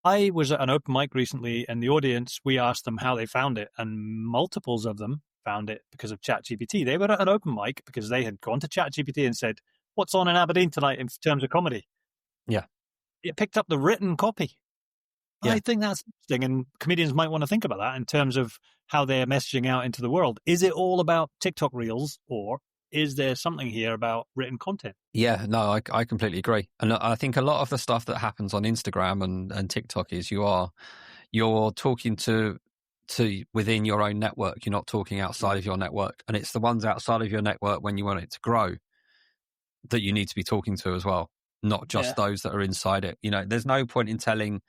I was at an open mic recently, and the audience, we asked them how they found it, and multiples of them found it because of ChatGPT. They were at an open mic because they had gone to ChatGPT and said, "What's on in Aberdeen tonight in terms of comedy?" Yeah. It picked up the written copy. Yeah. I think that's interesting, and comedians might want to think about that in terms of how they're messaging out into the world. Is it all about TikTok Reels, or is there something here about written content? Yeah, no, I completely agree. And I think a lot of the stuff that happens on Instagram and TikTok is you're talking to within your own network. You're not talking outside of your network. And it's the ones outside of your network, when you want it to grow, that you need to be talking to as well, not just those that are inside it. There's no point in telling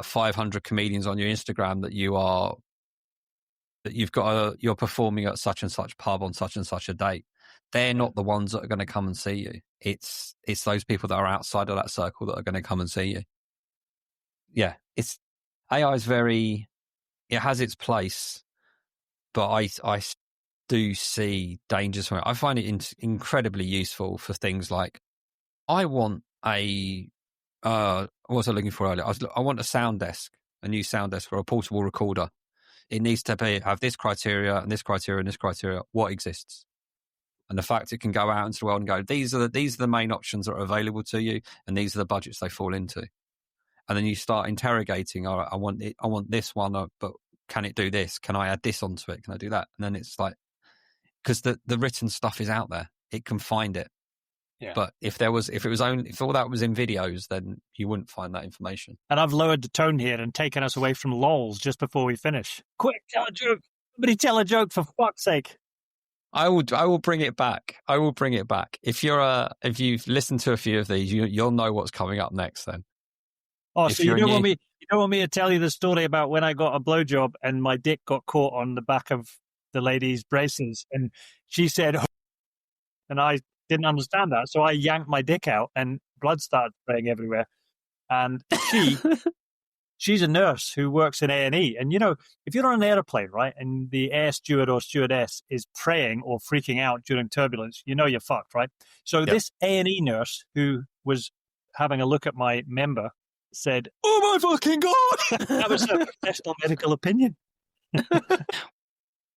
500 comedians on your Instagram that you're performing at such and such pub on such and such a date. They're not the ones that are going to come and see you. It's those people that are outside of that circle that are going to come and see you. Yeah, AI is it has its place, but I do see dangers from it. I find it incredibly useful for things like, I want what was I looking for earlier? I want a new sound desk or a portable recorder. It needs to have this criteria and this criteria and this criteria. What exists? And the fact it can go out into the world and go, these are the main options that are available to you, and these are the budgets they fall into. And then you start interrogating, all right, I want this one, but can it do this? Can I add this onto it? Can I do that? And then it's like, because the written stuff is out there, it can find it. Yeah. But if all that was in videos, then you wouldn't find that information. And I've lowered the tone here and taken us away from lols just before we finish. Quick, tell a joke. Somebody tell a joke, for fuck's sake. I will bring it back. I will bring it back. If you've listened to a few of these, you'll know what's coming up next then. Oh, so you don't want me to tell you the story about when I got a blowjob and my dick got caught on the back of the lady's braces, and she said, and I didn't understand that, so I yanked my dick out and blood started spraying everywhere. And she's a nurse who works in A&E. And, if you're on an airplane, right, and the air steward or stewardess is praying or freaking out during turbulence, you're fucked, right? So this A&E nurse who was having a look at my member said, "Oh, my fucking God!" That was her professional medical opinion.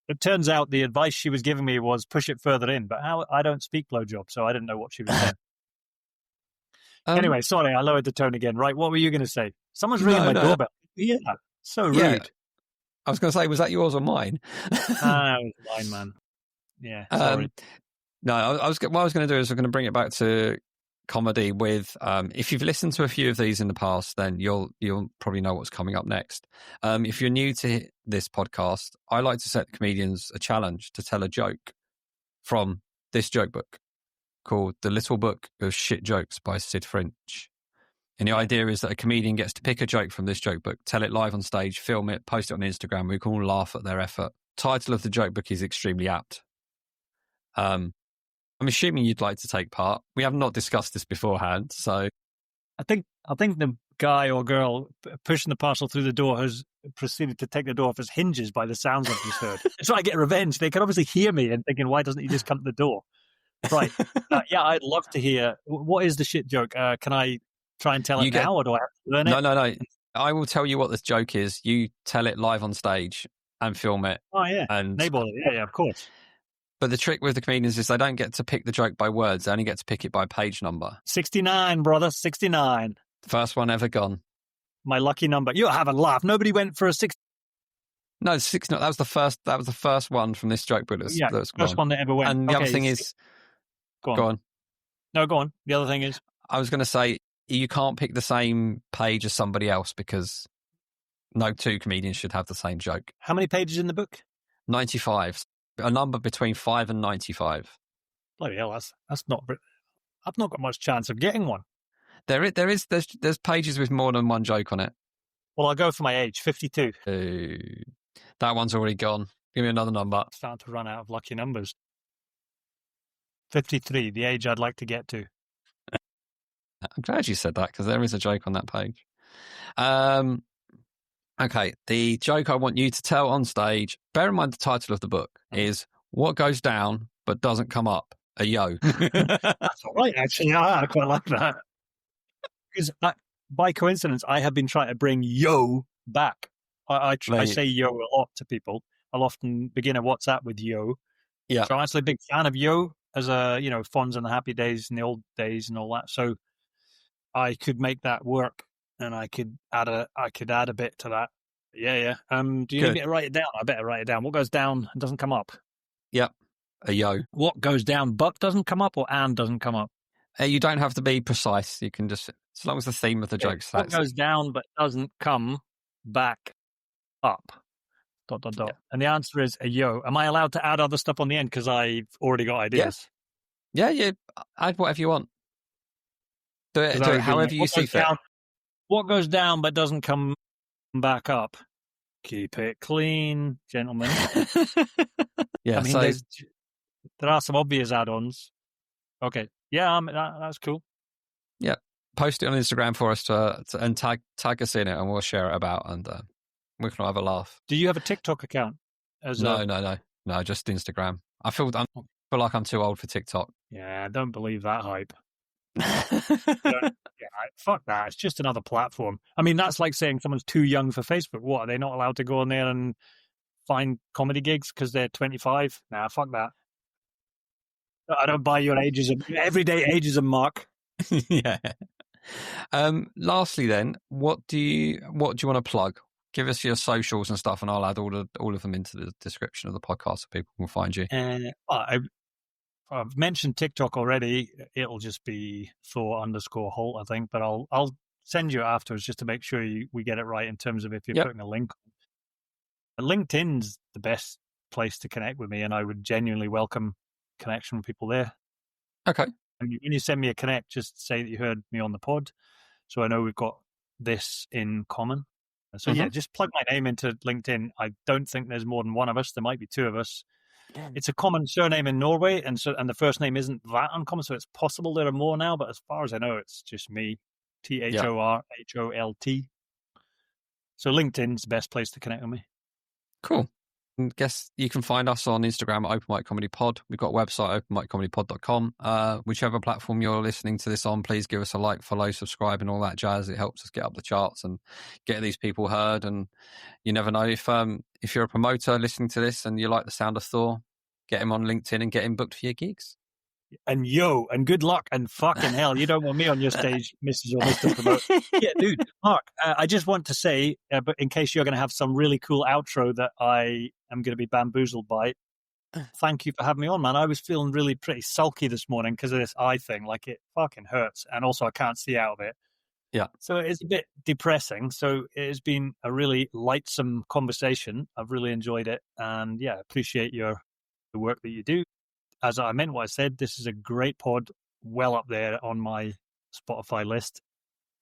It turns out the advice she was giving me was push it further in, but I don't speak blowjob, so I didn't know what she was saying. Anyway, sorry, I lowered the tone again. Right, what were you going to say? Someone's ringing my doorbell. Yeah, so rude. Yeah. I was going to say, was that yours or mine? It was mine, man. Yeah, sorry. No, what I was going to do is we're going to bring it back to comedy with, if you've listened to a few of these in the past, then you'll probably know what's coming up next. If you're new to this podcast, I like to set comedians a challenge to tell a joke from this joke book called The Little Book of Shit Jokes by Sid Frinch. And the idea is that a comedian gets to pick a joke from this joke book, tell it live on stage, film it, post it on Instagram. We can all laugh at their effort. Title of the joke book is extremely apt. I'm assuming you'd like to take part. We have not discussed this beforehand, so I think the guy or girl pushing the parcel through the door has proceeded to take the door off its hinges by the sounds I've just heard. It's trying to get revenge. They can obviously hear me and thinking, why doesn't he just come to the door? Right. Yeah, I'd love to hear. What is the shit joke? Can I try and tell it now, or do I have to learn it? No. I will tell you what this joke is. You tell it live on stage and film it. Oh, yeah. And Enable it. Yeah, of course. But the trick with the comedians is they don't get to pick the joke by words. They only get to pick it by page number. 69, brother. 69. First one ever gone. My lucky number. You haven't laughed. Nobody went for a 6. No, 6. No, that was the first one from this joke book. First one that ever went. And the other thing is, go on. No, go on. The other thing is, I was going to say you can't pick the same page as somebody else because no two comedians should have the same joke. How many pages in the book? 95. A number between 5 and 95. Bloody hell, that's not. I've not got much chance of getting one. There's pages with more than one joke on it. Well, I'll go for my age, 52. That one's already gone. Give me another number. I'm starting to run out of lucky numbers. 53, the age I'd like to get to. I'm glad you said that because there is a joke on that page. Okay, the joke I want you to tell on stage, bear in mind the title of the book is What Goes Down But Doesn't Come Up, a Yo. That's all right, actually. I quite like that. Because by coincidence, I have been trying to bring yo back. I say yo a lot to people. I'll often begin a WhatsApp with yo. Yeah. So I'm actually a big fan of yo as Fonz and the Happy Days and the old days and all that. So I could make that work. And I could add a bit to that. Yeah. Do you need me to write it down? I better write it down. What goes down and doesn't come up? Yep. A yo. What goes down but doesn't come up, or and doesn't come up? You don't have to be precise. You can just, as long as the theme of the joke What goes down but doesn't come back up? ... Yeah. And the answer is a yo. Am I allowed to add other stuff on the end because I've already got ideas? Yes. Yeah. Add whatever you want. Do it however you see fit. What goes down but doesn't come back up? Keep it clean, gentlemen. Yeah, I mean, there are some obvious add-ons. Okay, yeah, that's cool. Yeah, post it on Instagram for us and tag us in it, and we'll share it about, and we can all have a laugh. Do you have a TikTok account? No, just Instagram. I feel like I'm too old for TikTok. Yeah, I don't believe that hype. Fuck that. It's just another platform. I mean, that's like saying someone's too young for Facebook. What, are they not allowed to go on there and find comedy gigs because they're 25? Nah, fuck that. I don't buy your everyday ageism, Mark. Yeah. Lastly, then, what do you want to plug? Give us your socials and stuff, and I'll add all of them into the description of the podcast so people can find you. I've mentioned TikTok already. It'll just be Thor_Holt, I think, but I'll send you it afterwards just to make sure we get it right in terms of if you're putting a link. LinkedIn's the best place to connect with me, and I would genuinely welcome connection with people there. Okay. And when you send me a connect, just say that you heard me on the pod, so I know we've got this in common. So just plug my name into LinkedIn. I don't think there's more than one of us. There might be two of us. It's a common surname in Norway, and the first name isn't that uncommon, so it's possible there are more now, but as far as I know, it's just me, THORHOLT. So LinkedIn's the best place to connect with me. Cool. I guess you can find us on Instagram at Open Mic Comedy Pod. We've got a website, openmiccomedypod.com. Whichever platform you're listening to this on, please give us a like, follow, subscribe, and all that jazz. It helps us get up the charts and get these people heard. And you never know, if if you're a promoter listening to this and you like the sound of Thor, get him on LinkedIn and get him booked for your gigs. And good luck, and fucking hell, you don't want me on your stage, Mrs. or Mr. Promoter. Yeah, dude, Mark, I just want to say, but in case you're going to have some really cool outro that I am going to be bamboozled by, thank you for having me on, man. I was feeling really pretty sulky this morning because of this eye thing. Like, it fucking hurts, and also I can't see out of it. Yeah. So it's a bit depressing. So it has been a really lightsome conversation. I've really enjoyed it, and yeah, appreciate the work that you do. As I meant what I said, this is a great pod, well up there on my Spotify list.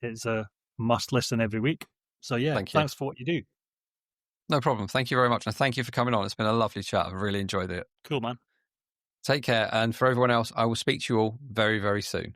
It's a must listen every week. So yeah, thanks for what you do. No problem. Thank you very much. And thank you for coming on. It's been a lovely chat. I've really enjoyed it. Cool, man. Take care. And for everyone else, I will speak to you all very, very soon.